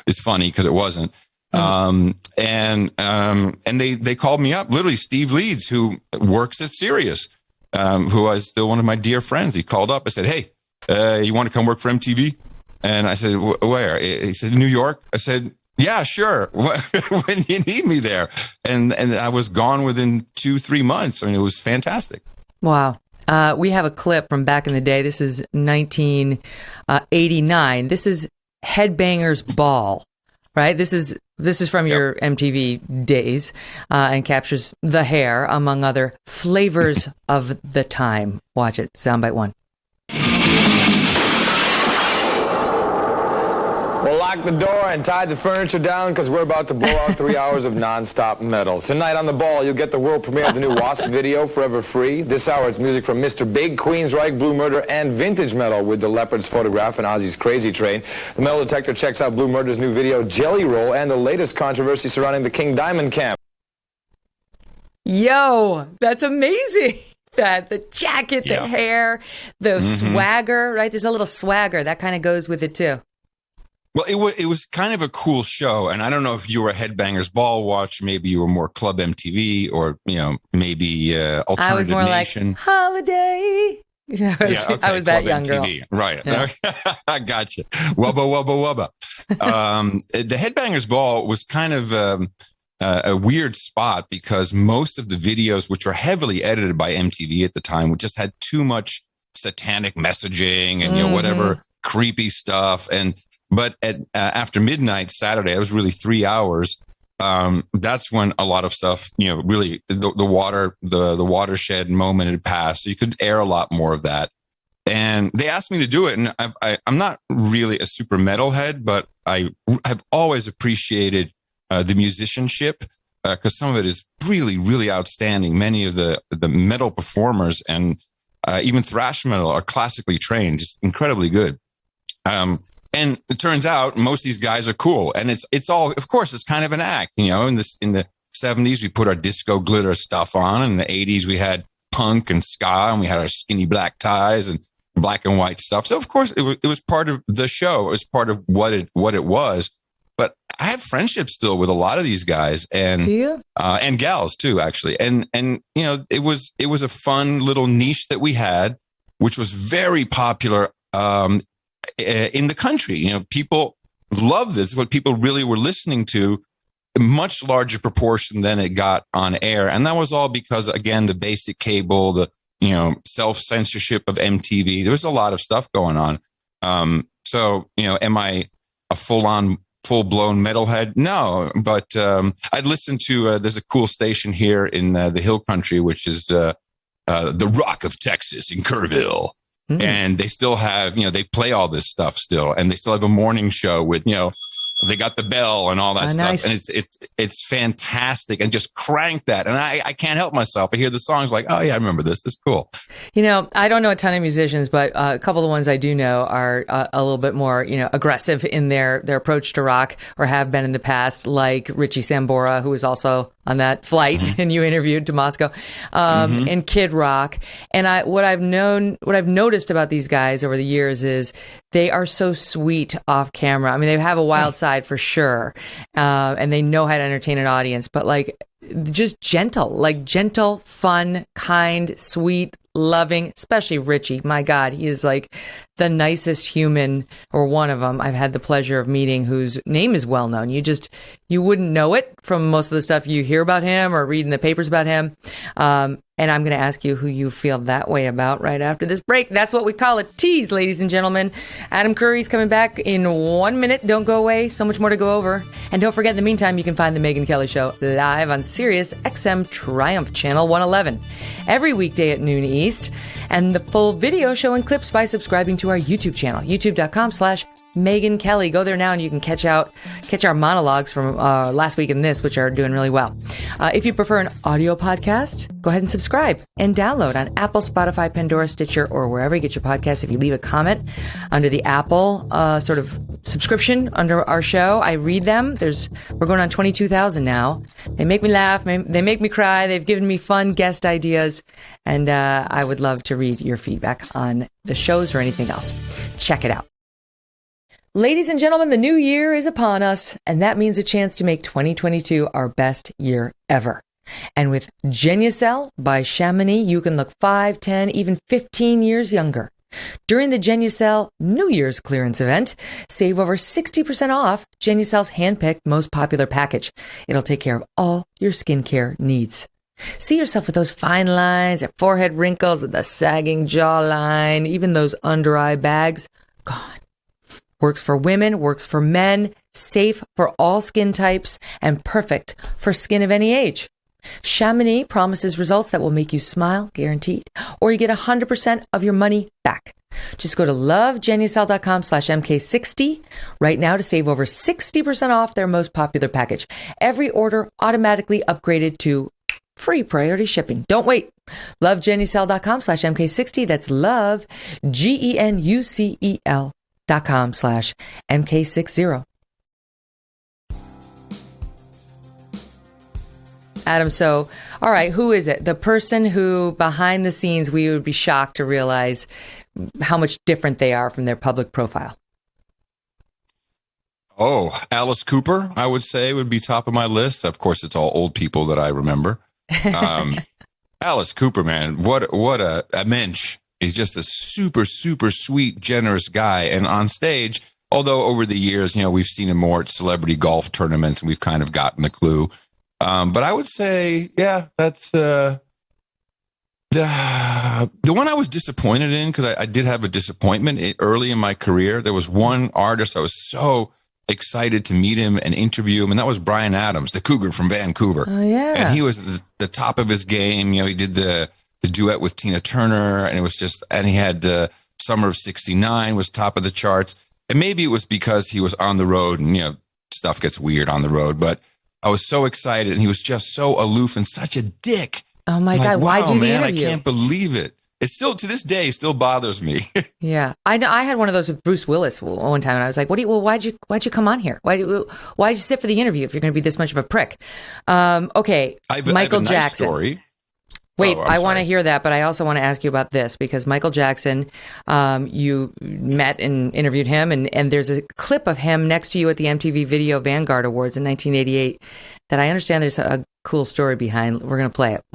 is funny because it wasn't. And they called me up, literally Steve Leeds, who works at Sirius, who is still one of my dear friends. He called up. I said, hey, you want to come work for MTV? And I said, where? He said, New York. I said, yeah, sure. When you need me there. And I was gone within 2-3 months. I mean, it was fantastic. Wow. We have a clip from back in the day. This is 1989. This is Headbangers Ball, right? This is from your MTV days and captures the hair, among other flavors of the time. Watch it. Soundbite 1. We'll lock the door and tie the furniture down because we're about to blow out 3 hours of non-stop metal. Tonight on The Ball, you'll get the world premiere of the new Wasp video, Forever Free. This hour, it's music from Mr. Big, Queensryche, Blue Murder, and vintage metal with the Leopard's Photograph and Ozzy's Crazy Train. The Metal Detector checks out Blue Murder's new video, Jelly Roll, and the latest controversy surrounding the King Diamond camp. Yo, that's amazing. that. The jacket, the hair, the swagger, right? There's a little swagger. That kind of goes with it, too. Well, it was kind of a cool show. And I don't know if you were a Headbangers Ball watch. Maybe you were more Club MTV or, maybe Alternative I was more Nation. like, Holiday. I was that Club young MTV. girl. Right. Yeah. I gotcha. Wubba. The Headbangers Ball was kind of a weird spot because most of the videos, which were heavily edited by MTV at the time, just had too much satanic messaging and whatever creepy stuff. But at after midnight Saturday, it was really 3 hours. That's when a lot of stuff, really the watershed moment had passed. So you could air a lot more of that. And they asked me to do it. And I'm not really a super metalhead, but I have always appreciated the musicianship because some of it is really, really outstanding. Many of the metal performers and even thrash metal are classically trained, just incredibly good. And it turns out most of these guys are cool, and it's all, of course, it's kind of an act. In the 70s, we put our disco glitter stuff on. In the 80s, we had punk and ska, and we had our skinny black ties and black and white stuff. So, of course, it was part of the show. It was part of what it was. But I have friendships still with a lot of these guys, and and gals too, actually. And it was a fun little niche that we had, which was very popular. In the country, people love this. What people really were listening to, a much larger proportion than it got on air, and that was all because, again, the basic cable, the self-censorship of MTV. There was a lot of stuff going on. So am I a full-blown metalhead? No, but I'd listen to. There's a cool station here in the Hill Country, which is the Rock of Texas in Kerrville. And they still have, they play all this stuff still, and they still have a morning show with, they got the bell and all that stuff. Nice. And it's fantastic, and just crank that. And I can't help myself. I hear the songs like, oh yeah, I remember this. This is cool. I don't know a ton of musicians, but a couple of the ones I do know are a little bit more, aggressive in their approach to rock, or have been in the past, like Richie Sambora, who was also on that flight and you interviewed to Moscow, and Kid Rock. And what I've noticed about these guys over the years is they are so sweet off camera. I mean, they have a wild side for sure, and they know how to entertain an audience, but just gentle, fun, kind, sweet, loving, especially Richie. My God, he is like the nicest human, or one of them I've had the pleasure of meeting, whose name is well known. You wouldn't know it from most of the stuff you hear about him or read in the papers about him. And I'm going to ask you who you feel that way about right after this break. That's what we call a tease, ladies and gentlemen. Adam Curry's coming back in 1 minute. Don't go away. So much more to go over. And don't forget, in the meantime, you can find The Megyn Kelly Show live on Sirius XM Triumph Channel 111 every weekday at noon East. And the full video show and clips by subscribing to our YouTube channel, youtube.com/Megyn Kelly. Go there now and you can catch our monologues from last week and this, which are doing really well. If you prefer an audio podcast, go ahead and subscribe and download on Apple, Spotify, Pandora, Stitcher, or wherever you get your podcasts. If you leave a comment under the Apple sort of subscription under our show, I read them. We're going on 22,000 now. They make me laugh. They make me cry. They've given me fun guest ideas. And I would love to read your feedback on the shows or anything else. Check it out. Ladies and gentlemen, the new year is upon us, and that means a chance to make 2022 our best year ever. And with Genucel by Chamonix, you can look 5, 10, even 15 years younger. During the Genucel New Year's clearance event, save over 60% off Genucel's handpicked most popular package. It'll take care of all your skincare needs. See yourself with those fine lines, and forehead wrinkles, the sagging jawline, even those under-eye bags, gone. Works for women, works for men, safe for all skin types, and perfect for skin of any age. Chamonix promises results that will make you smile, guaranteed, or you get 100% of your money back. Just go to lovegenucel.com/MK60 right now to save over 60% off their most popular package. Every order automatically upgraded to free priority shipping. Don't wait. lovegenucel.com/MK60. That's love, GENUCEL.com/MK60. Adam, so, all right, who is it? The person who, behind the scenes, we would be shocked to realize how much different they are from their public profile. Oh, Alice Cooper, I would say, would be top of my list. Of course, it's all old people that I remember. Alice Cooper, man, what a mensch. He's just a super, super sweet, generous guy. And on stage, although over the years, we've seen him more at celebrity golf tournaments, and we've kind of gotten the clue. But I would say, yeah, that's the one I was disappointed in, because I did have a disappointment early in my career. There was one artist I was so excited to meet him and interview him, and that was Bryan Adams, the Cougar from Vancouver. Oh, yeah. And he was the top of his game. He did the duet with Tina Turner, and he had the Summer of '69 was top of the charts. And maybe it was because he was on the road, and stuff gets weird on the road, but I was so excited, and he was just so aloof and such a dick. Oh my God! Wow, Why do the man, interview? I can't believe it. It's still, to this day, still bothers me. Yeah, I know. I had one of those with Bruce Willis one time, and I was like, why'd you come on here? Why'd you sit for the interview if you're going to be this much of a prick? Okay, Michael Jackson. Story. Wait, I want to hear that, but I also want to ask you about this, because Michael Jackson, you met and interviewed him, and there's a clip of him next to you at the MTV Video Vanguard Awards in 1988 that I understand there's a cool story behind. We're going to play it.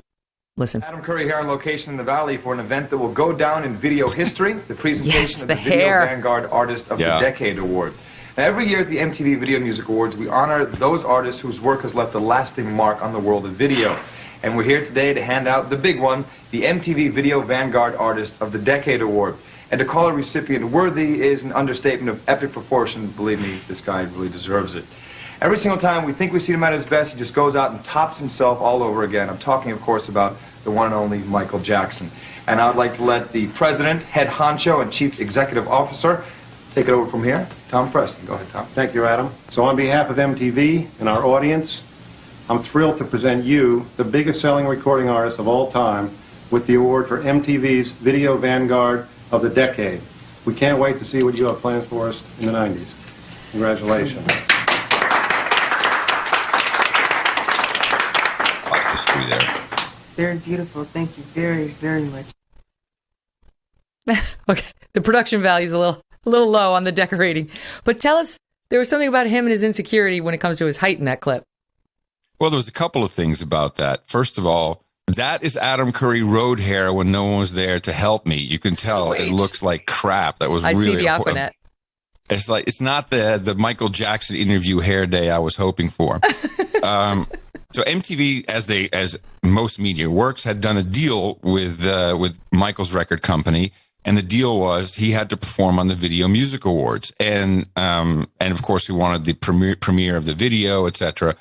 Listen. Adam Curry here on location in the Valley for an event that will go down in video history, the presentation Yes, of the the Video hair. Vanguard Artist of the Decade Award. Now, every year at the MTV Video Music Awards, we honor those artists whose work has left a lasting mark on the world of video. And we're here today to hand out the big one, the MTV Video Vanguard Artist of the Decade Award. And to call a recipient worthy is an understatement of epic proportion. Believe me, this guy really deserves it. Every single time we think we see him at his best, he just goes out and tops himself all over again. I'm talking, of course, about the one and only Michael Jackson. And I'd like to let the president, head honcho, and chief executive officer take it over from here. Tom Preston. Go ahead, Tom. Thank you, Adam. So on behalf of MTV and our audience, I'm thrilled to present you, the biggest selling recording artist of all time, with the award for MTV's Video Vanguard of the Decade. We can't wait to see what you have planned for us in the 90s. Congratulations. Artistry there. Very beautiful. Thank you very, very much. Okay, the production value is a little low on the decorating, but tell us, there was something about him and his insecurity when it comes to his height in that clip. Well, there was a couple of things about that. First of all, that is Adam Curry road hair when no one was there to help me. You can tell Sweet. It looks like crap. That was I really see the Aquanet. It's not the Michael Jackson interview hair day I was hoping for. So MTV, as most media works, had done a deal with Michael's record company, and the deal was he had to perform on the Video Music Awards, and of course he wanted the premiere of the video, etc.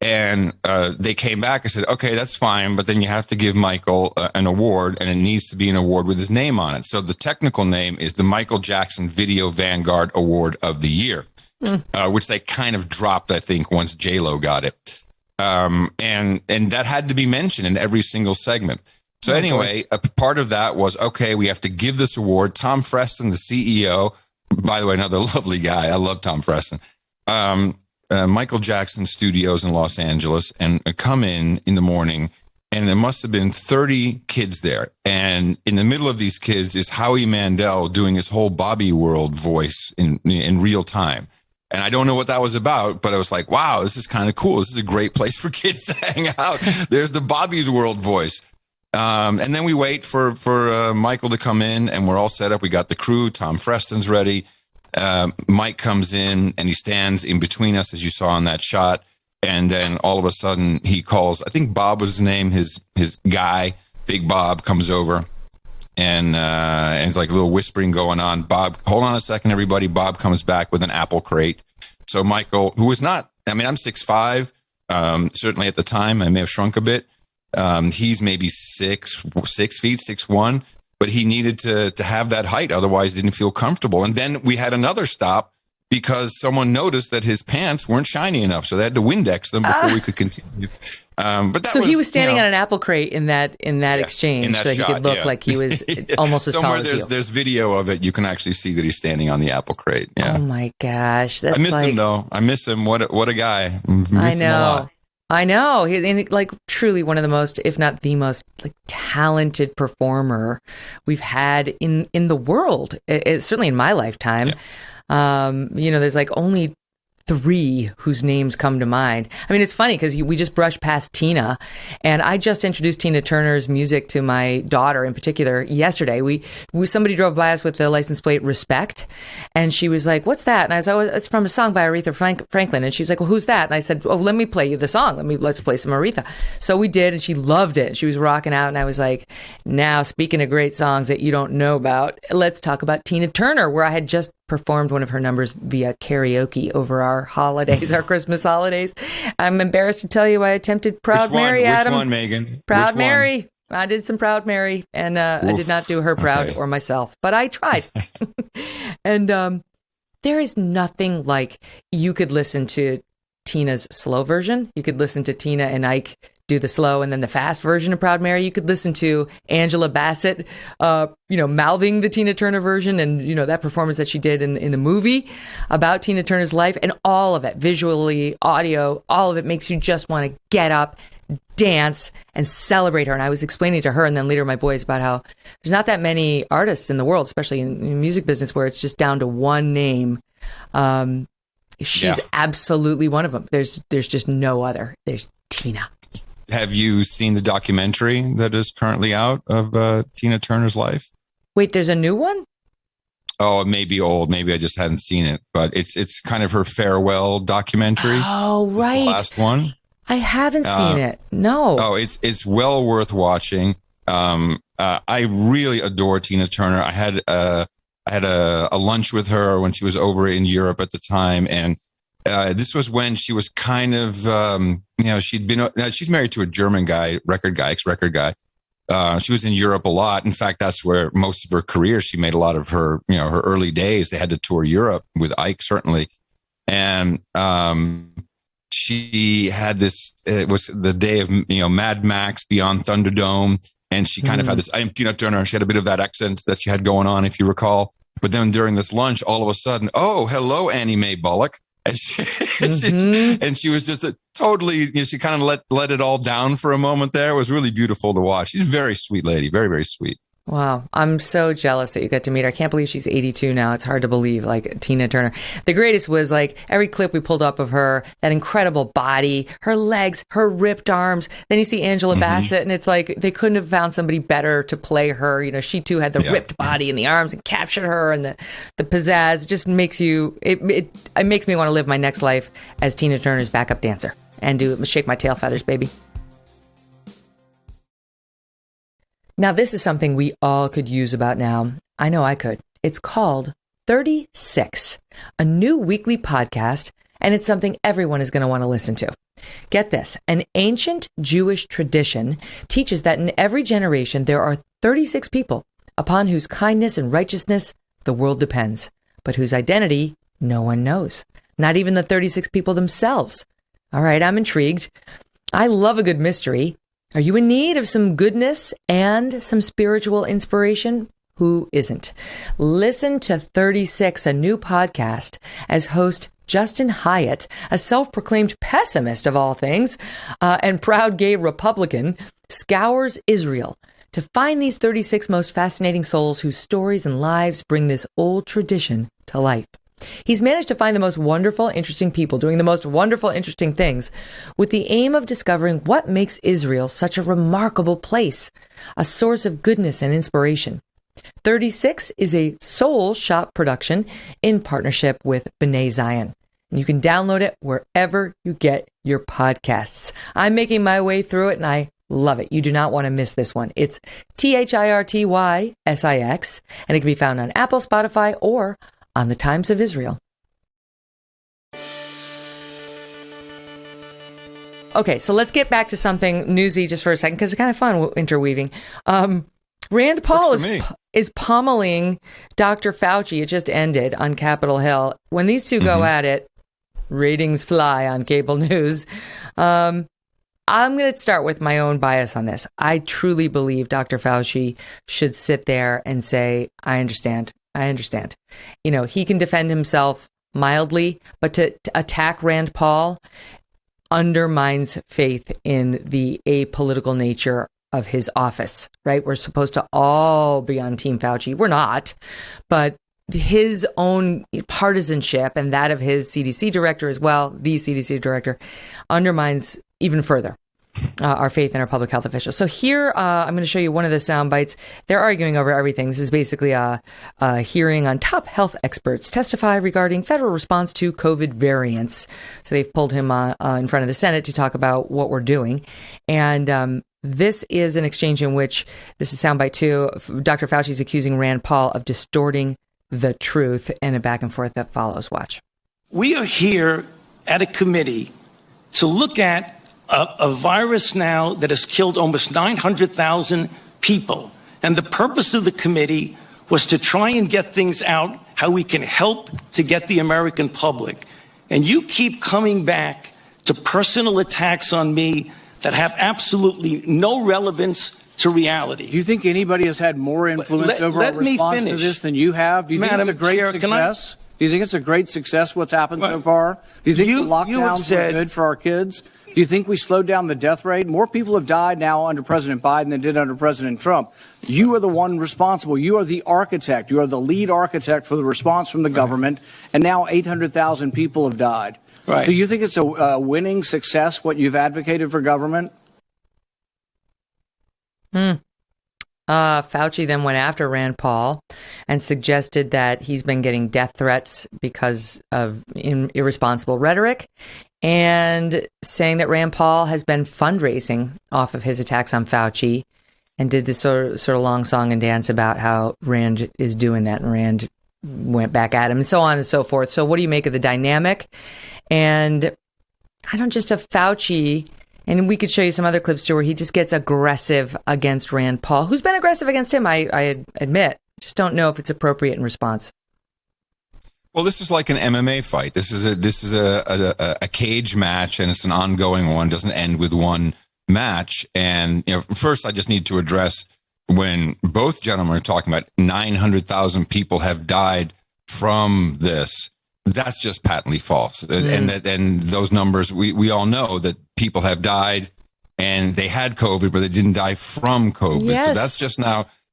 And they came back and said, okay, that's fine, but then you have to give Michael an award, and it needs to be an award with his name on it. So the technical name is the Michael Jackson Video Vanguard Award of the Year, which they kind of dropped, I think, once J-Lo got it. And that had to be mentioned in every single segment. So anyway, a part of that was, okay, we have to give this award. Tom Freston, the CEO, by the way, another lovely guy. I love Tom Freston. Michael Jackson Studios in Los Angeles, and come in the morning, and there must have been 30 kids there. And in the middle of these kids is Howie Mandel doing his whole Bobby World voice in real time. And I don't know what that was about, but I was like, wow, this is kind of cool. This is a great place for kids to hang out. There's the Bobby's World voice. And then we wait for Michael to come in, and we're all set up. We got the crew. Tom Freston's ready. Mike comes in, and he stands in between us, as you saw in that shot. And then all of a sudden he calls, I think Bob was his name, his guy, Big Bob, comes over. And it's like a little whispering going on. Bob, hold on a second, everybody. Bob comes back with an apple crate. So Michael, who was not, I mean, I'm 6'5", certainly at the time, I may have shrunk a bit. He's maybe 6 feet, 6'1", but he needed to have that height. Otherwise, didn't feel comfortable. And then we had another stop because someone noticed that his pants weren't shiny enough. So they had to Windex them before we could continue. But that he was standing on an apple crate in that exchange, in that so shot, he could look like he was almost as tall as you. There's video of it. You can actually see that he's standing on the apple crate. Yeah. Oh my gosh, that's I miss him though. I miss him. What a guy. Miss him a lot. I know. He's like truly one of the most, if not the most, like talented performer we've had in the world. It's certainly in my lifetime. Yeah. There's like only 3 whose names come to mind. I mean, it's funny because we just brushed past Tina, and I just introduced Tina Turner's music to my daughter in particular yesterday. Somebody drove by us with the license plate Respect, and she was like, "What's that?" And I was like, "Oh, it's from a song by Aretha Franklin." And she's like, "Well, who's that?" And I said, "Oh, let me play you the song. Let's play some Aretha." So we did, and she loved it. She was rocking out, and I was like, "Now, speaking of great songs that you don't know about, let's talk about Tina Turner," where I had just performed one of her numbers via karaoke over our holidays, our Christmas holidays. I'm embarrassed to tell you I attempted Proud Mary, Adam. Which one, Megyn? Proud Mary. I did some Proud Mary, and I did not do her proud or myself, but I tried. And there is nothing like, you could listen to Tina's slow version. You could listen to Tina and Ike do the slow and then the fast version of Proud Mary. You could listen to Angela Bassett, mouthing the Tina Turner version, and that performance that she did in the movie about Tina Turner's life, and all of it, visually, audio, all of it makes you just want to get up, dance, and celebrate her. And I was explaining to her and then later my boys about how there's not that many artists in the world, especially in the music business, where it's just down to one name. She's absolutely one of them. There's just no other. There's Tina. Have you seen the documentary that is currently out of Tina Turner's life? Wait, there's a new one? Oh, it may be old. Maybe I just hadn't seen it, but it's kind of her farewell documentary. Oh, right. It's the last one. I haven't seen it. No. Oh, it's well worth watching. I really adore Tina Turner. I had a lunch with her when she was over in Europe at the time, and this was when she was kind of, she's married to a German guy, ex-record guy. She was in Europe a lot. In fact, that's where most of her career, she made a lot of her, her early days. They had to tour Europe with Ike, certainly. And she had this, it was the day of, Mad Max Beyond Thunderdome. And she kind of had this, I am Tina Turner. She had a bit of that accent that she had going on, if you recall. But then during this lunch, all of a sudden, oh, hello, Annie Mae Bullock. And she was just totally, she kind of let it all down for a moment there. It was really beautiful to watch. She's a very sweet lady, very, very sweet. Wow. I'm so jealous that you got to meet her. I can't believe she's 82 now. It's hard to believe, like Tina Turner. The greatest was like every clip we pulled up of her, that incredible body, her legs, her ripped arms. Then you see Angela Bassett, and it's like they couldn't have found somebody better to play her. She too had the ripped body and the arms and captured her, and the pizzazz. It just makes you, it makes me want to live my next life as Tina Turner's backup dancer and shake my tail feathers, baby. Now, this is something we all could use about now. I know I could. It's called 36, a new weekly podcast, and it's something everyone is going to want to listen to. Get this. An ancient Jewish tradition teaches that in every generation there are 36 people upon whose kindness and righteousness the world depends, but whose identity no one knows. Not even the 36 people themselves. All right, I'm intrigued. I love a good mystery. Are you in need of some goodness and some spiritual inspiration? Who isn't? Listen to 36, a new podcast, as host Justin Hyatt, a self-proclaimed pessimist of all things, and proud gay Republican, scours Israel to find these 36 most fascinating souls whose stories and lives bring this old tradition to life. He's managed to find the most wonderful, interesting people doing the most wonderful, interesting things with the aim of discovering what makes Israel such a remarkable place, a source of goodness and inspiration. 36 is a Soul Shop production in partnership with B'nai Zion. And you can download it wherever you get your podcasts. I'm making my way through it, and I love it. You do not want to miss this one. It's THIRTYSIX, and it can be found on Apple, Spotify, or on the Times of Israel. Okay, so let's get back to something newsy just for a second, because it's kind of fun interweaving. Rand Paul is pommeling Dr. Fauci. It just ended on Capitol Hill. When these two go at it, ratings fly on cable news. I'm going to start with my own bias on this. I truly believe Dr. Fauci should sit there and say, I understand. He can defend himself mildly, but to attack Rand Paul, undermines faith in the apolitical nature of his office, right? We're supposed to all be on Team Fauci. We're not, but his own partisanship and that of his CDC director as well, the CDC director, undermines even further our faith in our public health officials. So here, I'm going to show you one of the sound bites. They're arguing over everything. This is basically a hearing on top health experts testify regarding federal response to COVID variants. So they've pulled him in front of the Senate to talk about what we're doing. And this is an exchange in which, this is soundbite 2, Dr. Fauci is accusing Rand Paul of distorting the truth, and a back and forth that follows. Watch. We are here at a committee to look at a virus now that has killed almost 900,000 people. And the purpose of the committee was to try and get things out, how we can help to get the American public. And you keep coming back to personal attacks on me that have absolutely no relevance to reality. Do you think anybody has had more influence over our response to this than you have? Do you think it's a great success? Do you think it's a great success what's happened so far? Do you think the lockdowns were good for our kids? Do you think we slowed down the death rate? More people have died now under President Biden than did under President Trump. You are the one responsible. You are the architect. You are the lead architect for the response from the government. And now 800,000 people have died. Right. Do you think it's a winning success, what you've advocated for government? Fauci then went after Rand Paul and suggested that he's been getting death threats because of irresponsible rhetoric, and saying that Rand Paul has been fundraising off of his attacks on Fauci, and did this sort of long song and dance about how Rand is doing that, and Rand went back at him, and so on and so forth. So what do you make of the dynamic? And I don't just have Fauci, and we could show you some other clips too where he just gets aggressive against Rand Paul, who's been aggressive against him, I admit. Just don't know if it's appropriate in response. Well, this is like an MMA fight. This is a cage match, and it's an ongoing one. It doesn't end with one match. And first, I just need to address when both gentlemen are talking about 900,000 people have died from this. That's just patently false. And those numbers, we all know that people have died and they had COVID, but they didn't die from COVID. Yes. So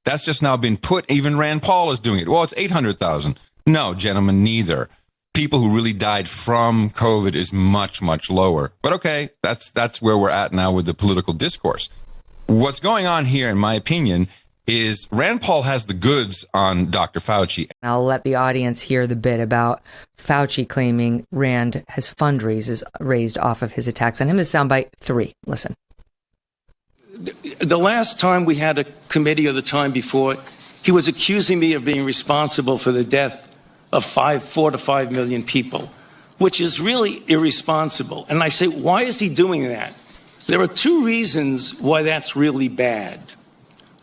that's just now been put. Even Rand Paul is doing it. Well, it's 800,000. No, gentlemen, neither. People who really died from COVID is much, much lower. But okay, that's where we're at now with the political discourse. What's going on here, in my opinion, is Rand Paul has the goods on Dr. Fauci. I'll let the audience hear the bit about Fauci claiming Rand has raised off of his attacks on him. This is soundbite 3. Listen. The last time we had a committee, or the time before, he was accusing me of being responsible for the death of 4 to 5 million people, which is really irresponsible. And I say, why is he doing that? There are 2 reasons why that's really bad.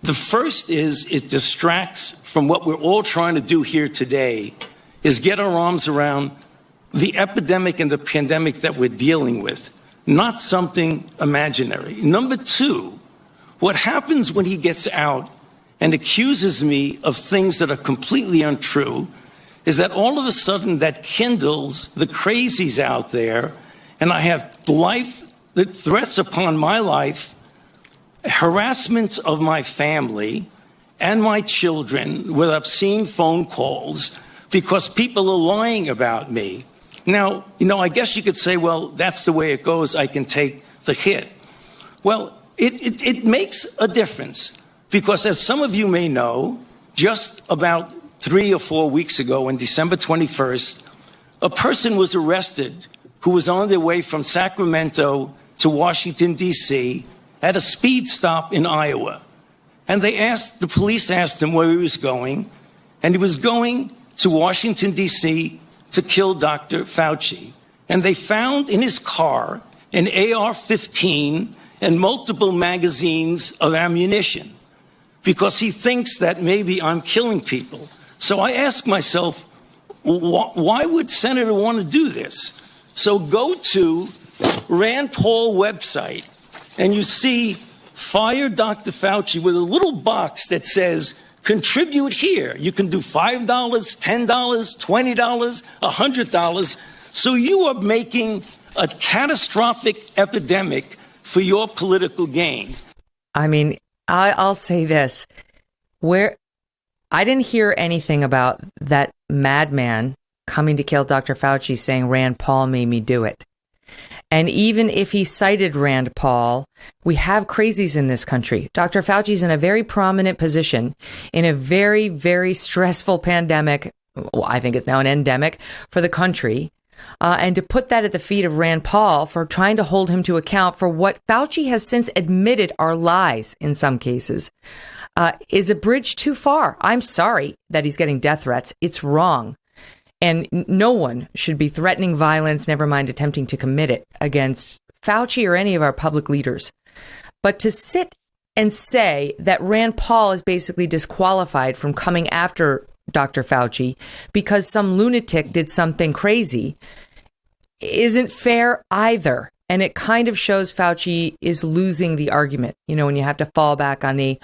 The first is it distracts from what we're all trying to do here today, is get our arms around the epidemic and the pandemic that we're dealing with, not something imaginary. Number 2, what happens when he gets out and accuses me of things that are completely untrue is that all of a sudden that kindles the crazies out there, and I have threats upon my life, harassment of my family and my children with obscene phone calls because people are lying about me. Now, I guess you could say, well, that's the way it goes. I can take the hit. Well, it makes a difference because, as some of you may know, just about 3 or 4 weeks ago, on December 21st, a person was arrested who was on their way from Sacramento to Washington, D.C., at a speed stop in Iowa. And the police asked him where he was going, and he was going to Washington, D.C. to kill Dr. Fauci. And they found in his car an AR-15 and multiple magazines of ammunition because he thinks that maybe I'm killing people. So I ask myself, why would Senator want to do this? So go to Rand Paul website, and you see Fire Dr. Fauci with a little box that says, contribute here. You can do $5, $10, $20, $100. So you are making a catastrophic epidemic for your political gain. I mean, I'll say this. Where I didn't hear anything about that madman coming to kill Dr. Fauci saying Rand Paul made me do it. And even if he cited Rand Paul, we have crazies in this country. Dr. Fauci's in a very prominent position in a very, very stressful pandemic. Well, I think it's now an endemic for the country. And to put that at the feet of Rand Paul for trying to hold him to account for what Fauci has since admitted are lies in some cases is a bridge too far. I'm sorry that he's getting death threats. It's wrong. And no one should be threatening violence, never mind attempting to commit it against Fauci or any of our public leaders. But to sit and say that Rand Paul is basically disqualified from coming after Dr. Fauci because some lunatic did something crazy isn't fair either. And it kind of shows Fauci is losing the argument, you know, when you have to fall back on the,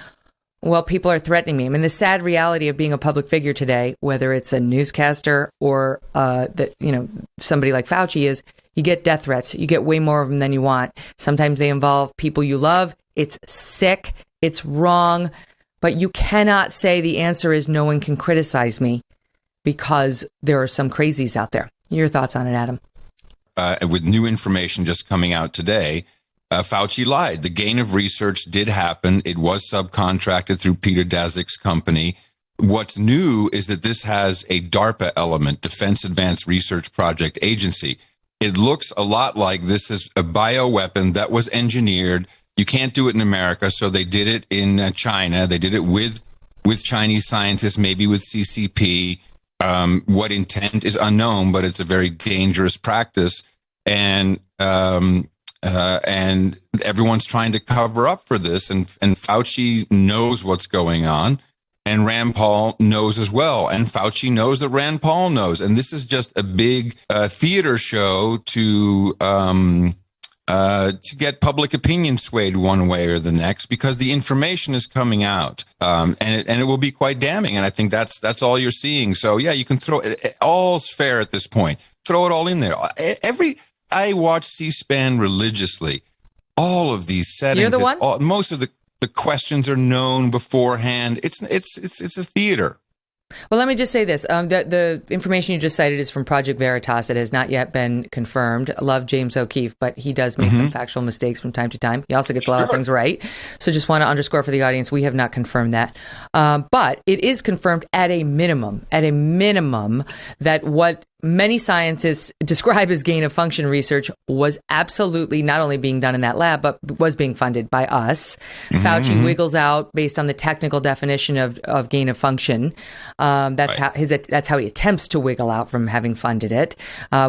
well, people are threatening me. I mean, the sad reality of being a public figure today, whether it's a newscaster or somebody like Fauci, is you get death threats. You get way more of them than you want. Sometimes they involve people you love. It's sick. It's wrong. But you cannot say the answer is no one can criticize me because there are some crazies out there. Your thoughts on it, Adam? With new information just coming out today, Fauci lied. The gain of research did happen. It was subcontracted through Peter Daszak's company. What's new is that this has a DARPA element, Defense Advanced Research Project Agency. It looks a lot like this is a bioweapon that was engineered. You can't do it in America, so they did it in China. They did it with Chinese scientists, maybe with CCP. What intent is unknown, but it's a very dangerous practice. And everyone's trying to cover up for this. And Fauci knows what's going on. And Rand Paul knows as well. And Fauci knows that Rand Paul knows. And this is just a big theater show to get public opinion swayed one way or the next, because the information is coming out, and it will be quite damning. And I think that's all you're seeing. So yeah, you can throw it. All's fair at this point. Throw it all in there. I watch C-SPAN religiously. All of these settings, you're the one? Most of the questions are known beforehand. It's a theater. Well, let me just say this. The information you just cited is from Project Veritas. It has not yet been confirmed. I love James O'Keefe, but he does make some factual mistakes from time to time. He also gets a lot of things right. So just want to underscore for the audience, we have not confirmed that. But it is confirmed at a minimum, that what many scientists describe as gain of function research was absolutely not only being done in that lab, but was being funded by us. Fauci wiggles out based on the technical definition of gain of function. That's how he attempts to wiggle out from having funded it.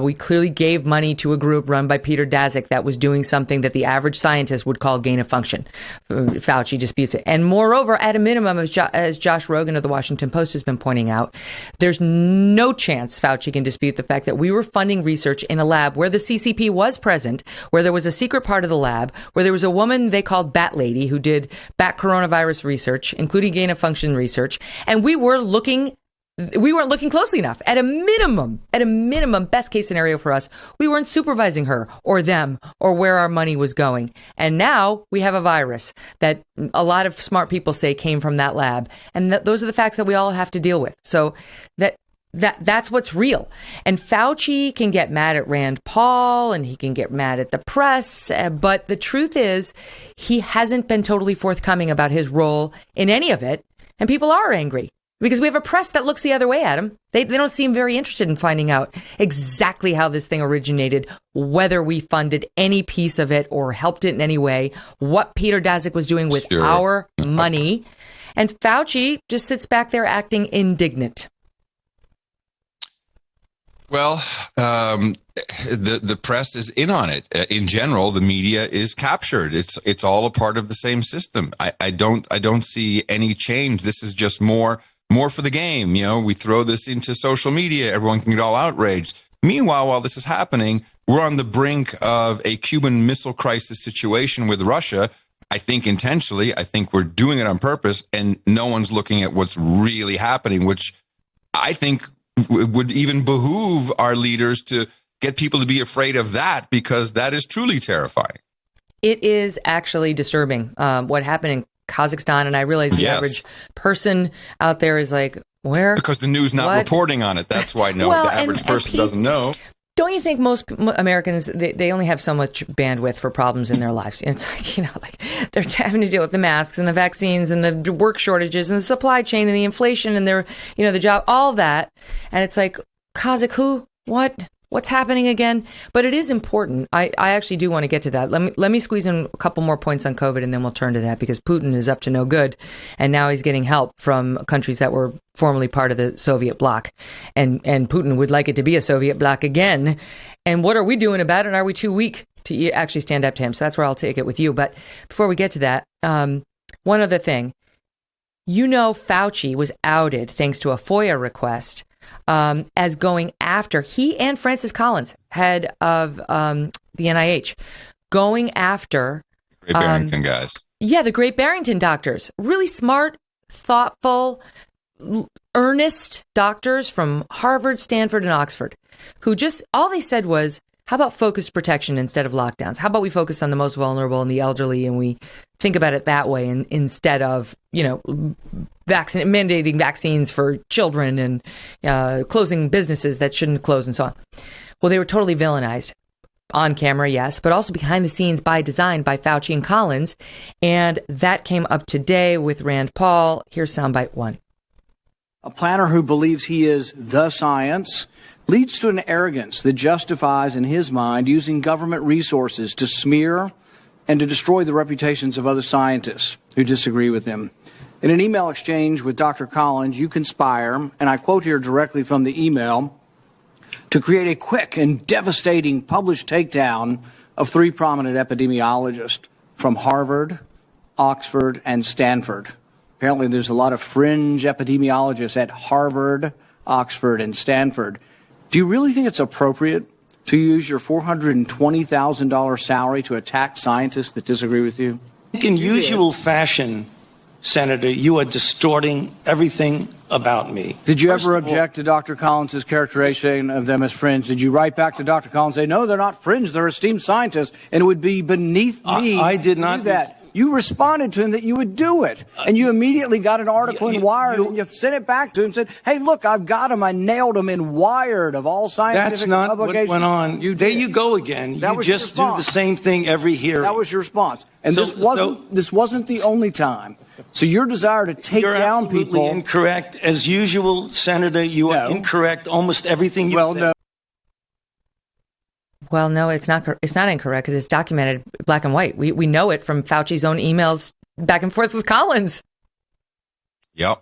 We clearly gave money to a group run by Peter Daszak that was doing something that the average scientist would call gain of function. Fauci disputes it. And moreover, at a minimum, as Josh Rogan of the Washington Post has been pointing out, there's no chance Fauci can dispute the fact that we were funding research in a lab where the CCP was present, where there was a secret part of the lab, where there was a woman they called Bat Lady who did bat coronavirus research, including gain of function research, and we weren't looking closely enough. At a minimum, best case scenario for us, we weren't supervising her or them or where our money was going. And now we have a virus that a lot of smart people say came from that lab. And those are the facts that we all have to deal with. So that's what's real. And Fauci can get mad at Rand Paul and he can get mad at the press. But the truth is, he hasn't been totally forthcoming about his role in any of it. And people are angry because we have a press that looks the other way at him. They don't seem very interested in finding out exactly how this thing originated, whether we funded any piece of it or helped it in any way, what Peter Daszak was doing with our money. And Fauci just sits back there acting indignant. Well, the press is in on it. In general, the media is captured. It's all a part of the same system. I don't see any change. This is just more for the game. You know, we throw this into social media. Everyone can get all outraged. Meanwhile, while this is happening, we're on the brink of a Cuban Missile Crisis situation with Russia. I think intentionally. I think we're doing it on purpose, and no one's looking at what's really happening, which I think would even behoove our leaders to get people to be afraid of that, because that is truly terrifying. It is actually disturbing what happened in Kazakhstan. And I realize the average person out there is like, where? Because the news not reporting on it. That's why the average person doesn't know. Don't you think most Americans, they only have so much bandwidth for problems in their lives? It's like, they're having to deal with the masks and the vaccines and the work shortages and the supply chain and the inflation and their, the job, all that. And it's like, Kazakh who? What? What's happening again? But it is important. I actually do want to get to that. Let me squeeze in a couple more points on COVID, and then we'll turn to that, because Putin is up to no good. And now he's getting help from countries that were formerly part of the Soviet bloc. And Putin would like it to be a Soviet bloc again. And what are we doing about it? Are we too weak to actually stand up to him? So that's where I'll take it with you. But before we get to that, one other thing. Fauci was outed thanks to a FOIA request as going after, he and Francis Collins, head of the NIH, going after Great Barrington guys. Yeah, the Great Barrington doctors. Really smart, thoughtful, earnest doctors from Harvard, Stanford, and Oxford, who just, all they said was, how about focused protection instead of lockdowns? How about we focus on the most vulnerable and the elderly, and we think about it that way, and instead of, mandating vaccines for children and closing businesses that shouldn't close and so on. Well, they were totally villainized. On camera, yes, but also behind the scenes by design by Fauci and Collins. And that came up today with Rand Paul. Here's soundbite one. A planner who believes he is the science leads to an arrogance that justifies, in his mind, using government resources to smear and to destroy the reputations of other scientists who disagree with him. In an email exchange with Dr. Collins, you conspire, and I quote here directly from the email, to create a quick and devastating published takedown of three prominent epidemiologists from Harvard, Oxford, and Stanford. Apparently there's a lot of fringe epidemiologists at Harvard, Oxford, and Stanford. Do you really think it's appropriate to use your $420,000 salary to attack scientists that disagree with you? In usual fashion, Senator, you are distorting everything about me. Did you ever object to Dr. Collins' characterization of them as fringe? Did you write back to Dr. Collins and say, no, they're not fringe, they're esteemed scientists, and it would be beneath me I did not do that? You responded to him that you would do it, and you immediately got an article in Wired, and you sent it back to him and said, hey, look, I've got him. I nailed him in Wired of all scientific publications. That's not what went on. There you go again. You just do the same thing every hearing. That was your response. And this wasn't the only time. So your desire to take down people... You're absolutely incorrect. As usual, Senator, you are incorrect. Almost everything you said. Well, no, it's not incorrect, because it's documented black and white. We know it from Fauci's own emails back and forth with Collins. Yep.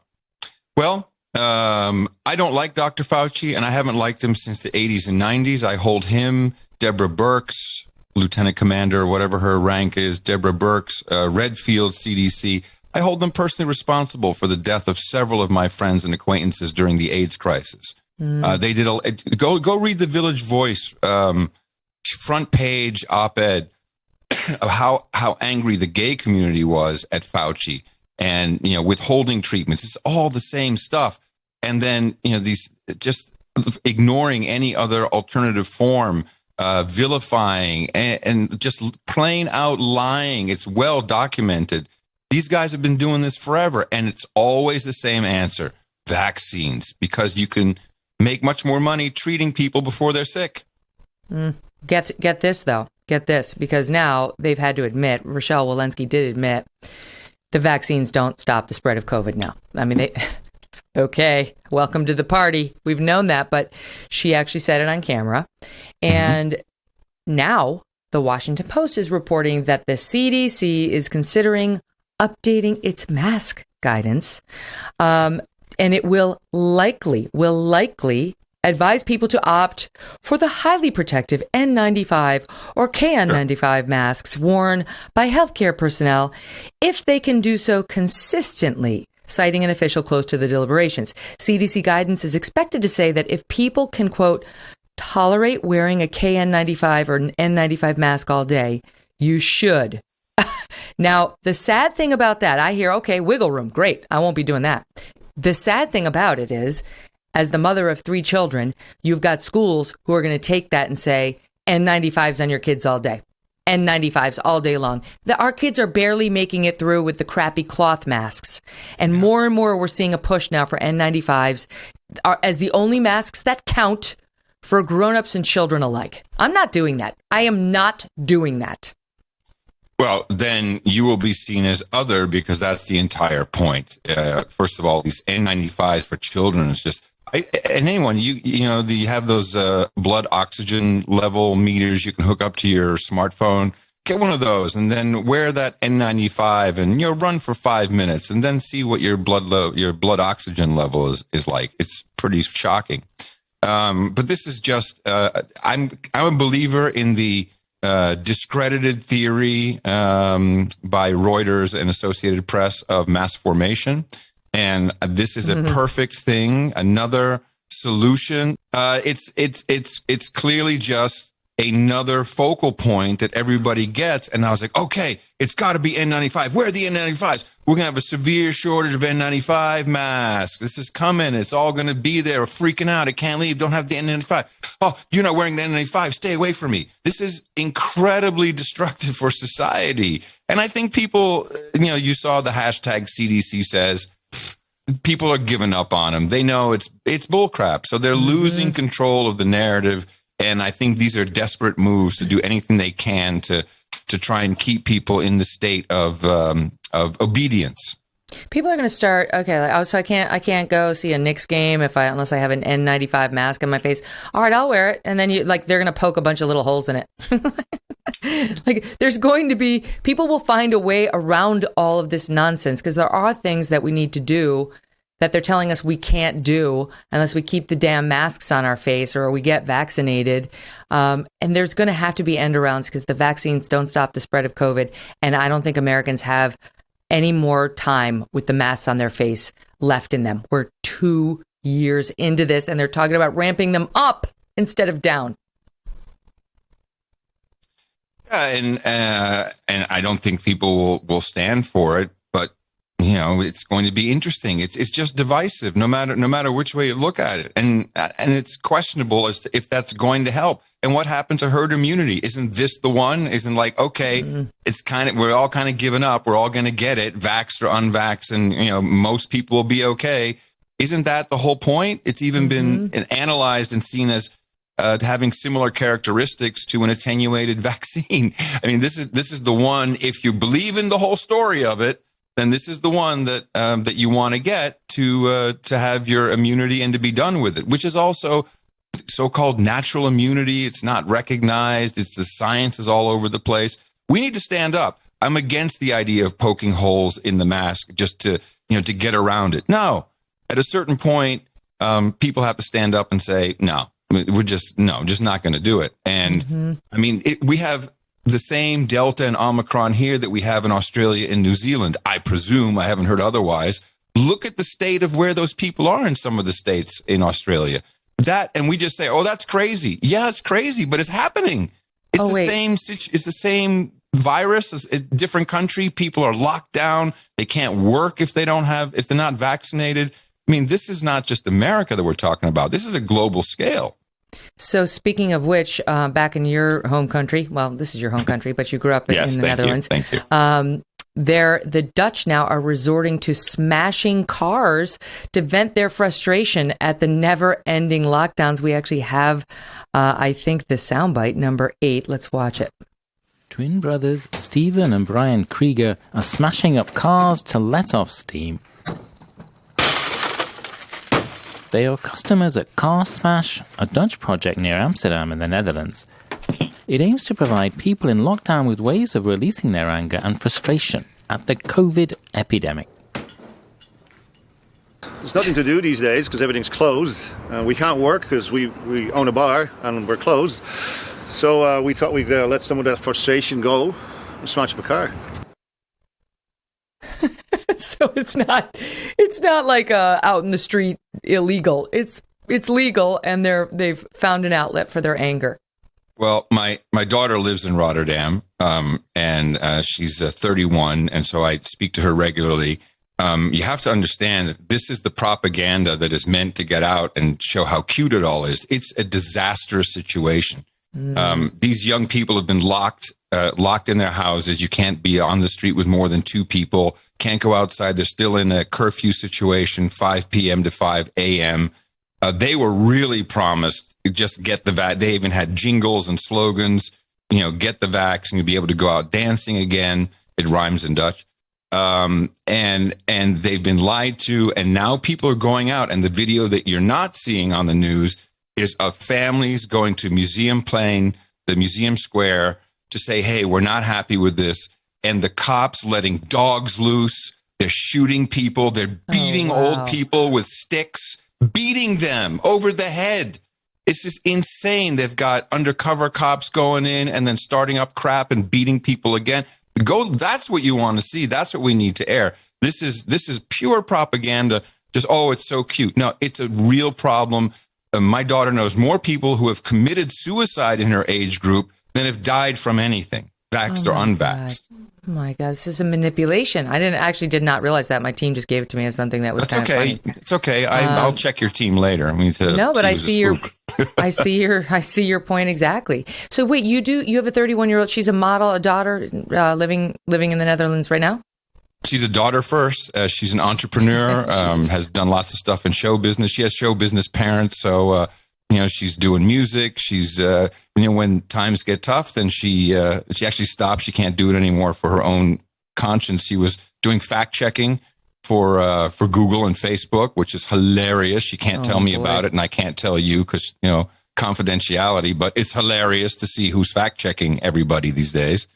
Well, I don't like Dr. Fauci, and I haven't liked him since the 80s and 90s. I hold him, Deborah Birx, Lieutenant Commander, whatever her rank is, Deborah Birx, Redfield, CDC. I hold them personally responsible for the death of several of my friends and acquaintances during the AIDS crisis. They did go read the Village Voice front page op-ed of how angry the gay community was at Fauci and, withholding treatments. It's all the same stuff. And then, these just ignoring any other alternative form, vilifying and just plain out lying. It's well documented. These guys have been doing this forever, and it's always the same answer: vaccines, because you can make much more money treating people before they're sick. Get this, though. Get this, because now they've had to admit, Rochelle Walensky did admit, the vaccines don't stop the spread of COVID now. I mean, okay, welcome to the party. We've known that, but she actually said it on camera. And now the Washington Post is reporting that the CDC is considering updating its mask guidance. And it will likely advise people to opt for the highly protective N95 or KN95 masks worn by healthcare personnel if they can do so consistently, citing an official close to the deliberations. CDC guidance is expected to say that if people can, quote, tolerate wearing a KN95 or an N95 mask all day, you should. Now, the sad thing about that, I hear, okay, wiggle room, great, I won't be doing that. The sad thing about it is, as the mother of 3 children, you've got schools who are going to take that and say, N95s on your kids all day. N95s all day long. Our kids are barely making it through with the crappy cloth masks. And more we're seeing a push now for N95s as the only masks that count for grown-ups and children alike. I'm not doing that. I am not doing that. Well, then you will be seen as other, because that's the entire point. First of all, these N95s for children is just, and anyone, you know, you have those blood oxygen level meters you can hook up to your smartphone. Get one of those and then wear that N95 and, you know, run for 5 minutes and then see what your blood oxygen level is like. It's pretty shocking. But this is just, I'm a believer in the discredited theory by Reuters and Associated Press of mass formation. And this is a perfect thing. Another solution. It's clearly just another focal point that everybody gets. And I was like, okay, it's got to be N95. Where are the N95s? We're going to have a severe shortage of N95 masks. This is coming. It's all going to be there. We're freaking out. I can't leave. Don't have the N95. Oh, you're not wearing the N95. Stay away from me. This is incredibly destructive for society. And I think people, you know, you saw the hashtag CDC says, people are giving up on them. They know it's bullcrap. So they're losing control of the narrative. And I think these are desperate moves to do anything they can to try and keep people in the state of obedience. People are going to start, okay, like, oh, so I can't go see a Knicks game unless I have an N95 mask on my face. All right, I'll wear it. And then they're going to poke a bunch of little holes in it. Like, there's going to be, people will find a way around all of this nonsense, because there are things that we need to do that they're telling us we can't do unless we keep the damn masks on our face or we get vaccinated. And there's going to have to be end arounds, because the vaccines don't stop the spread of COVID. And I don't think Americans have any more time with the masks on their face left in them. We're 2 years into this, and they're talking about ramping them up instead of down. And I don't think people will stand for it. But, you know, it's going to be interesting. It's just divisive, no matter which way you look at it. And it's questionable as to if that's going to help. And what happened to herd immunity? Isn't this the one? Isn't like, okay, it's we're all kind of giving up. We're all going to get it, vaxxed or unvaxxed, and, you know, most people will be okay. Isn't that the whole point? It's even been analyzed and seen as having similar characteristics to an attenuated vaccine. I mean, this is the one. If you believe in the whole story of it, then this is the one that you want to get to have your immunity and to be done with it, which is also so-called natural immunity. It's not recognized. It's the science is all over the place. We need to stand up. I'm against the idea of poking holes in the mask just to get around it. No, at a certain point, people have to stand up and say, no, we're just not going to do it. And I mean, we have the same Delta and Omicron here that we have in Australia and New Zealand. I presume, I haven't heard otherwise. Look at the state of where those people are in some of the states in Australia. And we just say, oh, that's crazy. Yeah, it's crazy, but it's happening. It's the same virus. It's a different country. People are locked down. They can't work if they're not vaccinated. I mean, this is not just America that we're talking about. This is a global scale. So speaking of which, back in your home country, well, this is your home country, but you grew up in the Netherlands. Thank you. The Dutch now are resorting to smashing cars to vent their frustration at the never-ending lockdowns. We actually have, I think, the soundbite number 8. Let's watch it. Twin brothers Stephen and Brian Krieger are smashing up cars to let off steam. They are customers at Car Smash, a Dutch project near Amsterdam in the Netherlands. It aims to provide people in lockdown with ways of releasing their anger and frustration at the COVID epidemic. There's nothing to do these days because everything's closed. We can't work because we own a bar and we're closed. So we thought we'd let some of that frustration go and smash up a car. So it's not like out in the street illegal. It's legal, and they've found an outlet for their anger. Well, my daughter lives in Rotterdam, and she's 31, and so I speak to her regularly. you have to understand that this is the propaganda that is meant to get out and show how cute it all is. It's a disastrous situation. These young people have been locked in their houses. You can't be on the street with more than 2 people. Can't go outside. They're still in a curfew situation, 5 p.m. to 5 a.m. They were really promised just get the vax. They even had jingles and slogans, get the vax and you'll be able to go out dancing again. It rhymes in Dutch. And they've been lied to. And now people are going out. And the video that you're not seeing on the news is of families going to Museum Plain, the Museum Square, to say, hey, we're not happy with this. And the cops letting dogs loose. They're shooting people. They're beating old people with sticks, beating them over the head. It's just insane. They've got undercover cops going in and then starting up crap and beating people again. That's what you want to see. That's what we need to air. This is pure propaganda. Just, it's so cute. No, it's a real problem. My daughter knows more people who have committed suicide in her age group than have died from anything, vaxxed or unvaxxed. Oh my God, this is a manipulation. I did not realize that. My team just gave it to me as something that was kind of funny. It's okay. I'll check your team later. I see your point exactly. So wait, you have a 31-year-old. She's a model, a daughter, living in the Netherlands right now. She's a daughter first. She's an entrepreneur. Has done lots of stuff in show business. She has show business parents, so she's doing music. She's when times get tough, then she actually stops. She can't do it anymore for her own conscience. She was doing fact checking for Google and Facebook, which is hilarious. She can't tell me about it, and I can't tell you because confidentiality. But it's hilarious to see who's fact checking everybody these days.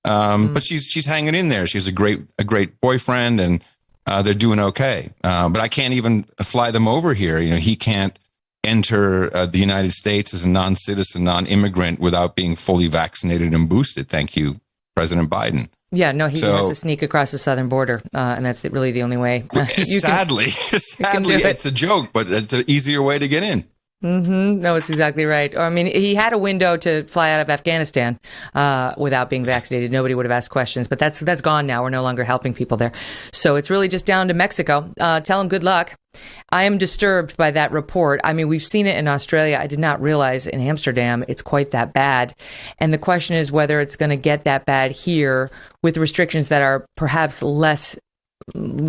But she's hanging in there. She has a great boyfriend, and they're doing okay. But I can't even fly them over here. He can't enter the United States as a non-citizen, non-immigrant without being fully vaccinated and boosted. Thank you, President Biden. Yeah, no, he has to sneak across the southern border, and that's really the only way. Sadly, it's a joke, but it's an easier way to get in. Mm-hmm. No, it's exactly right. I mean, he had a window to fly out of Afghanistan without being vaccinated. Nobody would have asked questions, but that's gone now. We're no longer helping people there. So it's really just down to Mexico. Tell him good luck. I am disturbed by that report. I mean, we've seen it in Australia. I did not realize in Amsterdam it's quite that bad. And the question is whether it's going to get that bad here with restrictions that are perhaps less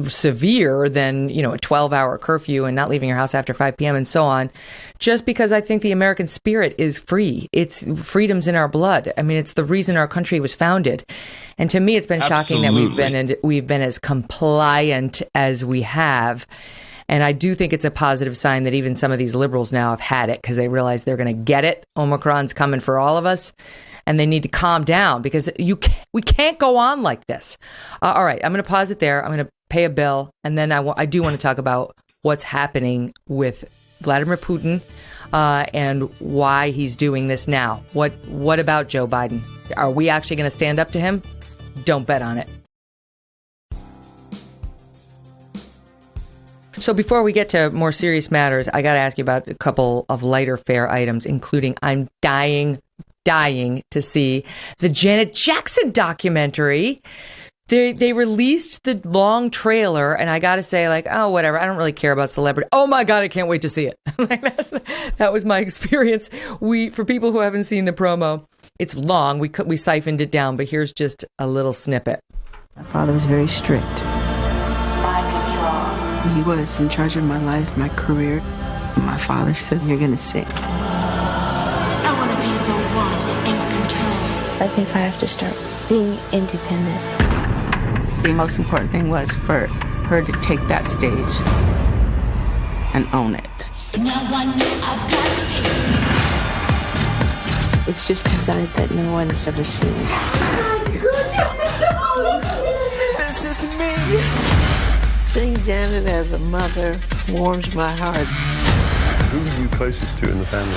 severe than, a 12-hour curfew and not leaving your house after 5 p.m. and so on, just because I think the American spirit is free. It's freedom's in our blood. I mean, it's the reason our country was founded. And to me, it's been shocking that we've been as compliant as we have. And I do think it's a positive sign that even some of these liberals now have had it because they realize they're going to get it. Omicron's coming for all of us. And they need to calm down because we can't go on like this. All right, I'm going to pause it there. I'm going to pay a bill. And then I do want to talk about what's happening with Vladimir Putin and why he's doing this now. What about Joe Biden? Are we actually going to stand up to him? Don't bet on it. So before we get to more serious matters, I got to ask you about a couple of lighter fare items, including I'm dying to see the Janet Jackson documentary. They released the long trailer, and I got to say, whatever. I don't really care about celebrity. Oh my God, I can't wait to see it. That was my experience. For people who haven't seen the promo, it's long. We siphoned it down, but here's just a little snippet. My father was very strict. He was in charge of my life, my career. My father said, "You're going to sing." I want to be the one in control. I think I have to start being independent. The most important thing was for her to take that stage and own it. Now I know I've got to take it. It's just a side that no one's ever seen. This is me. Seeing Janet as a mother warms my heart. Who are you closest to in the family?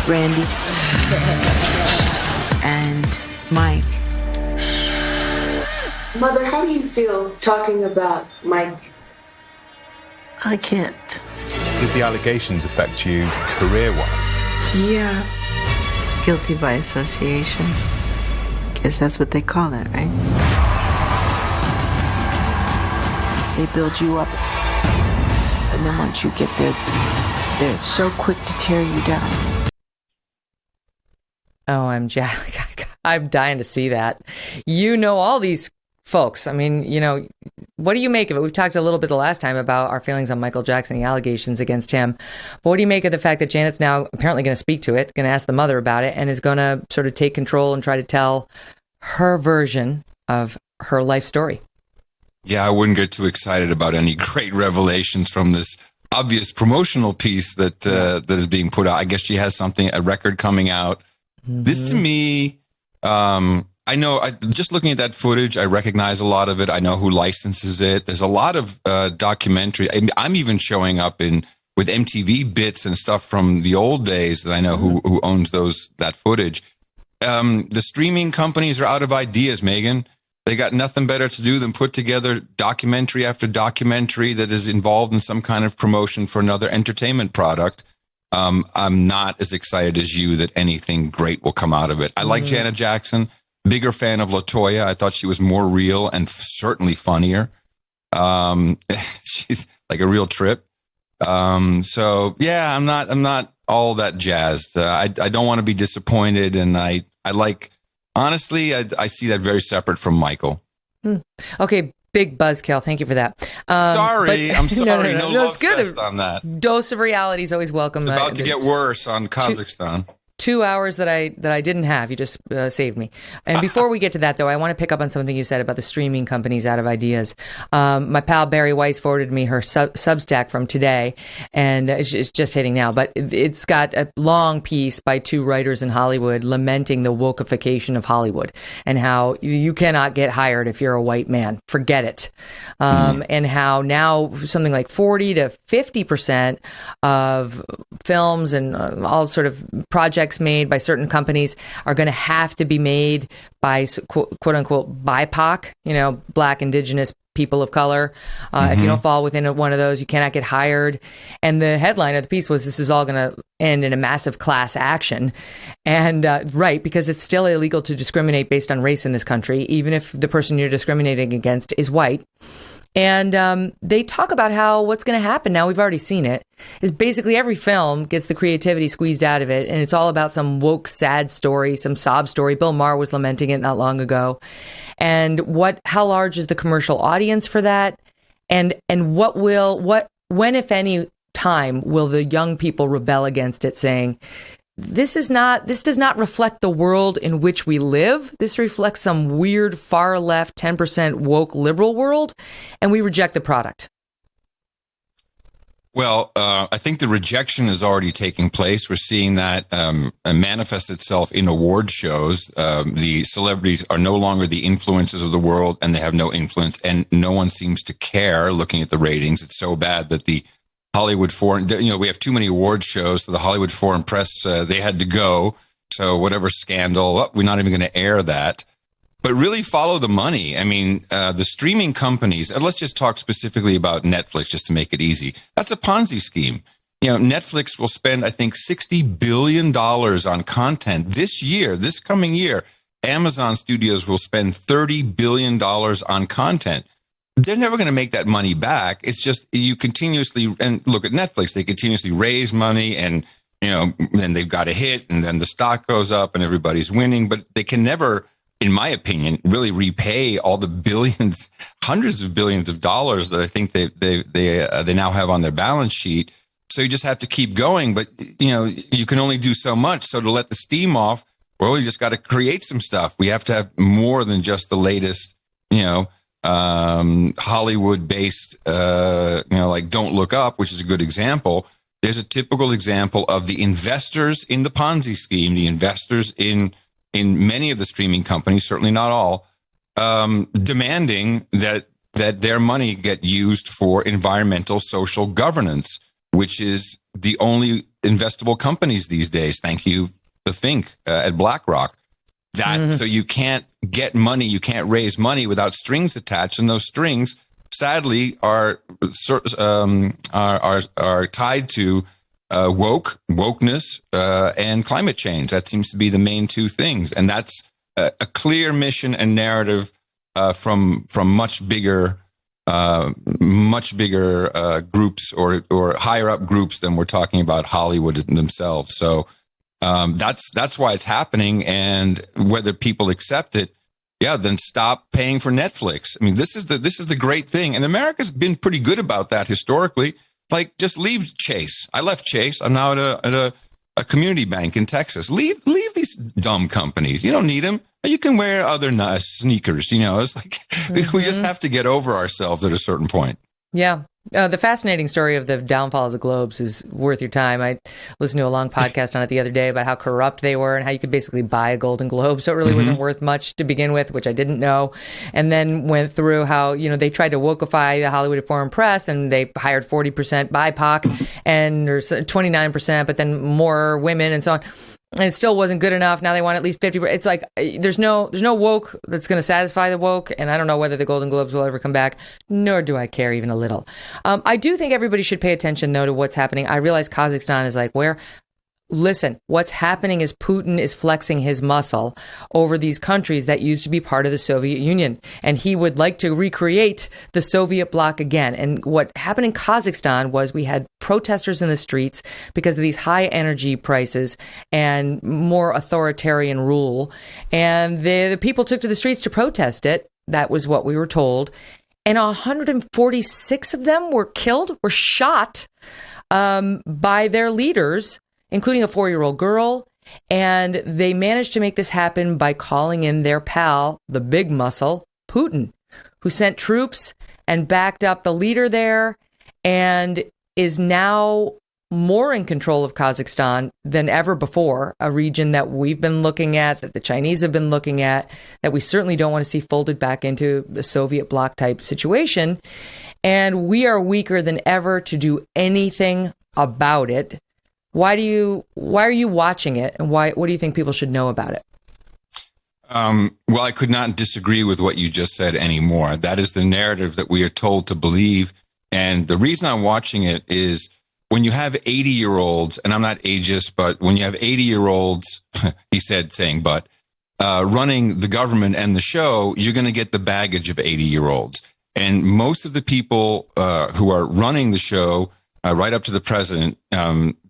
Randy. And Mike. Mother, how do you feel talking about Mike? I can't. Did the allegations affect you career-wise? Yeah. Guilty by association. Guess that's what they call it, right? They build you up. And then once you get there, they're so quick to tear you down. Oh, I'm dying to see that. You know all these folks. I mean, you know, what do you make of it? We've talked a little bit the last time about our feelings on Michael Jackson, the allegations against him. But what do you make of the fact that Janet's now apparently going to speak to it, going to ask the mother about it, and is going to sort of take control and try to tell her version of her life story? Yeah, I wouldn't get too excited about any great revelations from this obvious promotional piece that that is being put out. I guess she has a record coming out. Mm-hmm. This to me, I know, just looking at that footage, I recognize a lot of it. I know who licenses it. There's a lot of documentary. I'm even showing up with MTV bits and stuff from the old days that I know who owns that footage. The streaming companies are out of ideas, Megyn. They got nothing better to do than put together documentary after documentary that is involved in some kind of promotion for another entertainment product. I'm not as excited as you that anything great will come out of it. I like Janet Jackson. Bigger fan of LaToya. I thought she was more real and certainly funnier. She's like a real trip. So yeah, I'm not all that jazzed. I don't want to be disappointed, and I like, honestly, I see that very separate from Michael. Okay, big buzzkill. Thank you for that. I'm sorry. No love it's good. fest on that. Dose of reality is always welcome. It's about to get worse on Kazakhstan. 2 hours that I didn't have. You just saved me. And before we get to that, though, I want to pick up on something you said about the streaming companies out of ideas. My pal Barry Weiss forwarded me her Substack from today, and it's just hitting now. But it's got a long piece by two writers in Hollywood lamenting the wokeification of Hollywood and how you cannot get hired if you're a white man. Forget it. And how now something like 40 to 50% of films and all sort of projects made by certain companies are going to have to be made by quote unquote BIPOC, Black, Indigenous, people of color. If you don't fall within one of those, you cannot get hired. And the headline of the piece was, this is all going to end in a massive class action. And right, because it's still illegal to discriminate based on race in this country, even if the person you're discriminating against is white. And they talk about how what's going to happen now, we've already seen it, is basically every film gets the creativity squeezed out of it. And it's all about some woke, sad story, some sob story. Bill Maher was lamenting it not long ago. And how large is the commercial audience for that? And when, if any time, will the young people rebel against it, saying, this does not reflect the world in which we live. This reflects some weird far left 10% woke liberal world, and we reject the product. Well, I think the rejection is already taking place. We're seeing that manifest itself in award shows. The celebrities are no longer the influencers of the world, and they have no influence, and no one seems to care looking at the ratings. It's so bad that the Hollywood Foreign, we have too many award shows, so the Hollywood Foreign Press, they had to go. So whatever scandal, we're not even going to air that. But really follow the money. I mean, the streaming companies, let's just talk specifically about Netflix just to make it easy. That's a Ponzi scheme. Netflix will spend, I think, $60 billion on content this coming year. Amazon Studios will spend $30 billion on content. They're never going to make that money back. It's just you continuously, and look at Netflix, they continuously raise money and, then they've got a hit and then the stock goes up and everybody's winning, but they can never, in my opinion, really repay all the billions, hundreds of billions of dollars that I think they now have on their balance sheet. So you just have to keep going, but you can only do so much. So to let the steam off, well, we just got to create some stuff. We have to have more than just the latest, Hollywood-based, like Don't Look Up, which is a good example. There's a typical example of the investors in the Ponzi scheme, the investors in many of the streaming companies, certainly not all, demanding that their money get used for environmental social governance, which is the only investable companies these days. Thank you, the Think at BlackRock. So you can't get money, you can't raise money without strings attached, and those strings, sadly, are tied to wokeness and climate change. That seems to be the main two things, and that's a clear mission and narrative from much bigger much bigger groups or higher up groups than we're talking about Hollywood themselves. So that's why it's happening. And whether people accept it, then stop paying for Netflix. I mean, this is the great thing. And America's been pretty good about that historically. Like, just leave Chase. I left Chase. I'm now at a community bank in Texas. Leave these dumb companies. You don't need them. You can wear other nice sneakers. It's like we just have to get over ourselves at a certain point. Yeah. The fascinating story of the downfall of the Globes is worth your time. I listened to a long podcast on it the other day about how corrupt they were and how you could basically buy a Golden Globe. So it really wasn't worth much to begin with, which I didn't know. And then went through how, they tried to wokeify the Hollywood Foreign Press, and they hired 40% BIPOC and or 29%, but then more women and so on. And it still wasn't good enough. Now they want at least 50%. It's like there's no woke that's going to satisfy the woke. And I don't know whether the Golden Globes will ever come back, nor do I care even a little. I do think everybody should pay attention, though, to what's happening. I realize Kazakhstan is like, where? Listen, what's happening is Putin is flexing his muscle over these countries that used to be part of the Soviet Union. And he would like to recreate the Soviet bloc again. And what happened in Kazakhstan was we had protesters in the streets because of these high energy prices and more authoritarian rule. And the people took to the streets to protest it. That was what we were told. And 146 of them were killed, were shot by their leaders, including a 4-year-old girl. And they managed to make this happen by calling in their pal, the big muscle, Putin, who sent troops and backed up the leader there and is now more in control of Kazakhstan than ever before, a region that we've been looking at, that the Chinese have been looking at, that we certainly don't want to see folded back into the Soviet bloc type situation. And we are weaker than ever to do anything about it. Why are you watching it, and what do you think people should know about it? Well, I could not disagree with what you just said anymore. That is the narrative that we are told to believe. And the reason I'm watching it is when you have 80-year-olds, and I'm not ageist, but when you have 80-year-olds, he said, running the government and the show, you're going to get the baggage of 80-year-olds. And most of the people who are running the show, right up to the president,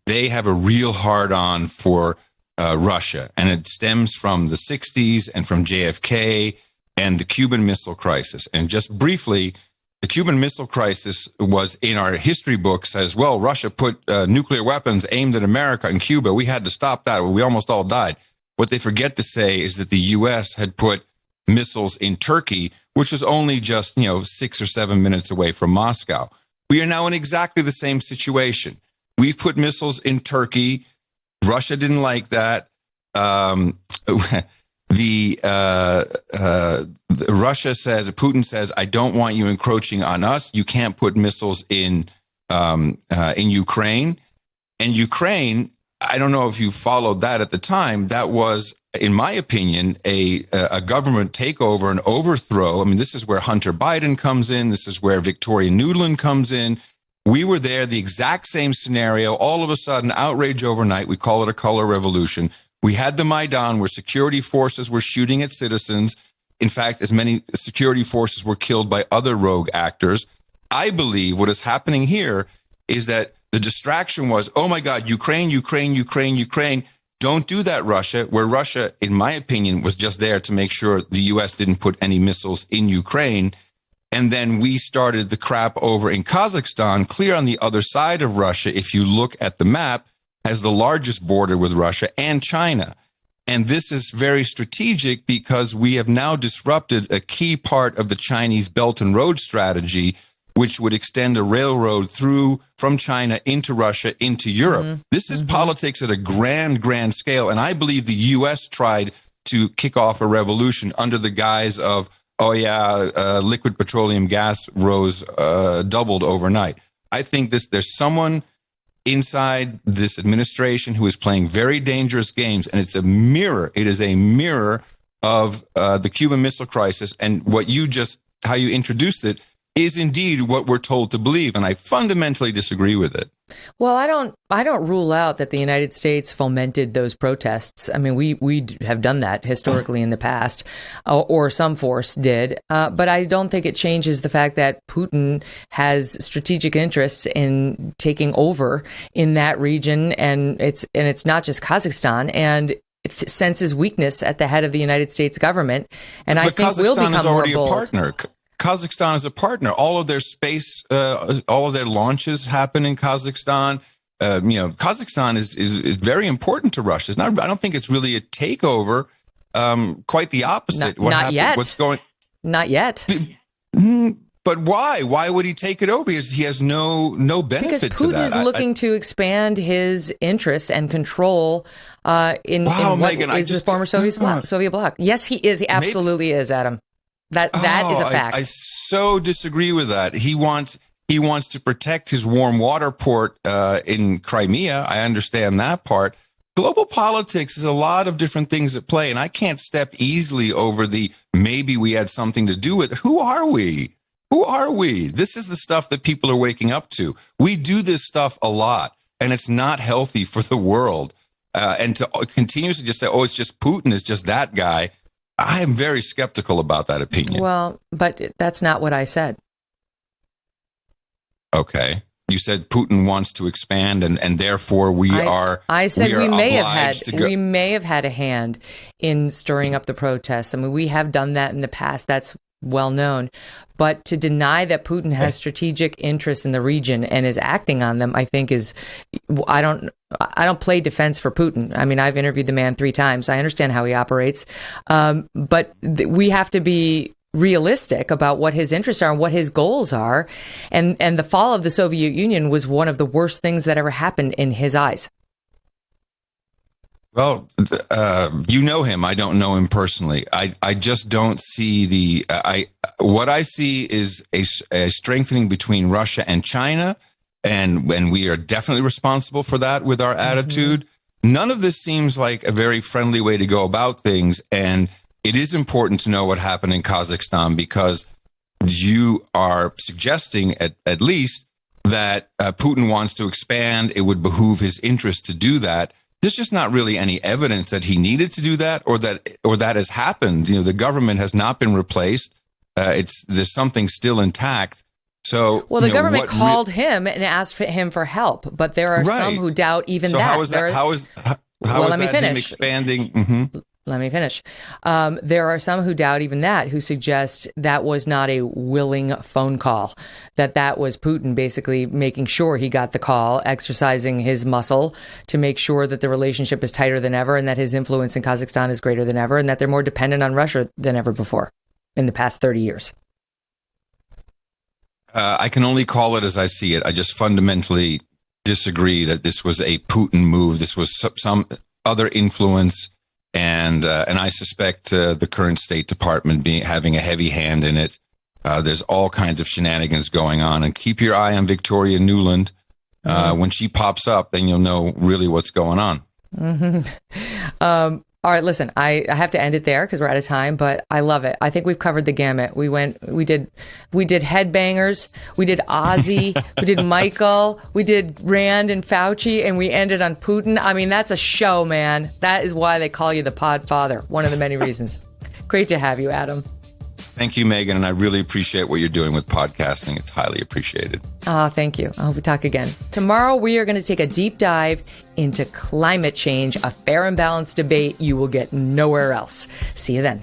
they have a real hard-on for Russia, and it stems from the 60s and from JFK and the Cuban Missile Crisis. And just briefly, the Cuban Missile Crisis was in our history books as well. Russia put nuclear weapons aimed at America and Cuba. We had to stop that. We almost all died. What they forget to say is that the U.S. had put missiles in Turkey, which was only just 6 or 7 minutes away from Moscow. We are now in exactly the same situation. We've put missiles in Turkey. Russia didn't like that. Russia says, Putin says, I don't want you encroaching on us. You can't put missiles in Ukraine. And Ukraine, I don't know if you followed that at the time. That was, in my opinion, a government takeover and overthrow. I mean, this is where Hunter Biden comes in. This is where Victoria Nuland comes in. We were there, the exact same scenario. All of a sudden, outrage overnight. We call it a color revolution. We had the Maidan where security forces were shooting at citizens. In fact, as many security forces were killed by other rogue actors. I believe what is happening here is that the distraction was, oh my God, Ukraine, Ukraine, Ukraine, Ukraine. Don't do that, Russia, where Russia, in my opinion, was just there to make sure the U.S. didn't put any missiles in Ukraine. And then we started the crap over in Kazakhstan, clear on the other side of Russia, if you look at the map, has the largest border with Russia and China. And this is very strategic because we have now disrupted a key part of the Chinese Belt and Road strategy, which would extend a railroad through from China into Russia, into Europe. Mm-hmm. This is politics at a grand scale. And I believe the U.S. tried to kick off a revolution under the guise of, liquid petroleum gas rose, doubled overnight. I think there's someone inside this administration who is playing very dangerous games, and it's a mirror. It is a mirror of the Cuban Missile Crisis, and how you introduced it is indeed what we're told to believe, and I fundamentally disagree with it. Well, I don't rule out that the United States fomented those protests. I mean, we have done that historically in the past, or some force did. But I don't think it changes the fact that Putin has strategic interests in taking over in that region, and it's not just Kazakhstan, and it senses weakness at the head of the United States government. And I think we'll become is already more bold. a partner. Kazakhstan is a partner. All of their space, all of their launches happen in Kazakhstan. Kazakhstan is very important to Russia. It's not. I don't think it's really a takeover. Quite the opposite. Not yet. What's going? Not yet. But why? Why would he take it over? He has no benefit because Putin to that. is looking to expand his interests and control in what Megan, is the former Soviet bloc. Yes, he is. He absolutely is, Adam. That is a fact. I so disagree with that. He wants to protect his warm water port in Crimea. I understand that part. Global politics is a lot of different things at play, and I can't step easily over the maybe we had something to do with it. Who are we? Who are we? This is the stuff that people are waking up to. We do this stuff a lot, and it's not healthy for the world. And to continuously just say, oh, it's just Putin, it's just that guy. I am very skeptical about that opinion. Well, but that's not what I said. Okay. You said Putin wants to expand, and therefore I said we may have had a hand in stirring up the protests. I mean, we have done that in the past. That's well known. But to deny that Putin has strategic interests in the region and is acting on them, I think I don't play defense for Putin. I mean, I've interviewed the man 3 times. I understand how he operates. But we have to be realistic about what his interests are and what his goals are. And the fall of the Soviet Union was one of the worst things that ever happened in his eyes. Well, you know him. I don't know him personally. I just don't see what I see is a strengthening between Russia and China, and we are definitely responsible for that with our attitude. None of this seems like a very friendly way to go about things, and it is important to know what happened in Kazakhstan, because you are suggesting at least that Putin wants to expand. It would behoove his interest to do that. There's just not really any evidence that he needed to do that, or that has happened. The government has not been replaced. There's something still intact. So, well, the government called him and asked him for help, but there are some who doubt even that. How is that him expanding? Let me finish. There are some who doubt even that, who suggest that was not a willing phone call, that was Putin basically making sure he got the call, exercising his muscle to make sure that the relationship is tighter than ever and that his influence in Kazakhstan is greater than ever and that they're more dependent on Russia than ever before in the past 30 years. I can only call it as I see it. I just fundamentally disagree that this was a Putin move. This was some other influence. And I suspect the current State Department having a heavy hand in it. There's all kinds of shenanigans going on. And keep your eye on Victoria Nuland. When she pops up, then you'll know really what's going on. All right, listen, I have to end it there because we're out of time, but I love it. I think we've covered the gamut. We did headbangers, we did Ozzy, we did Michael, we did Rand and Fauci, and we ended on Putin. I mean, that's a show, man. That is why they call you the Podfather. One of the many reasons. Great to have you, Adam. Thank you, Megan, and I really appreciate what you're doing with podcasting. It's highly appreciated. Thank you. I hope we talk again. Tomorrow, we are going to take a deep dive into climate change, a fair and balanced debate you will get nowhere else. See you then.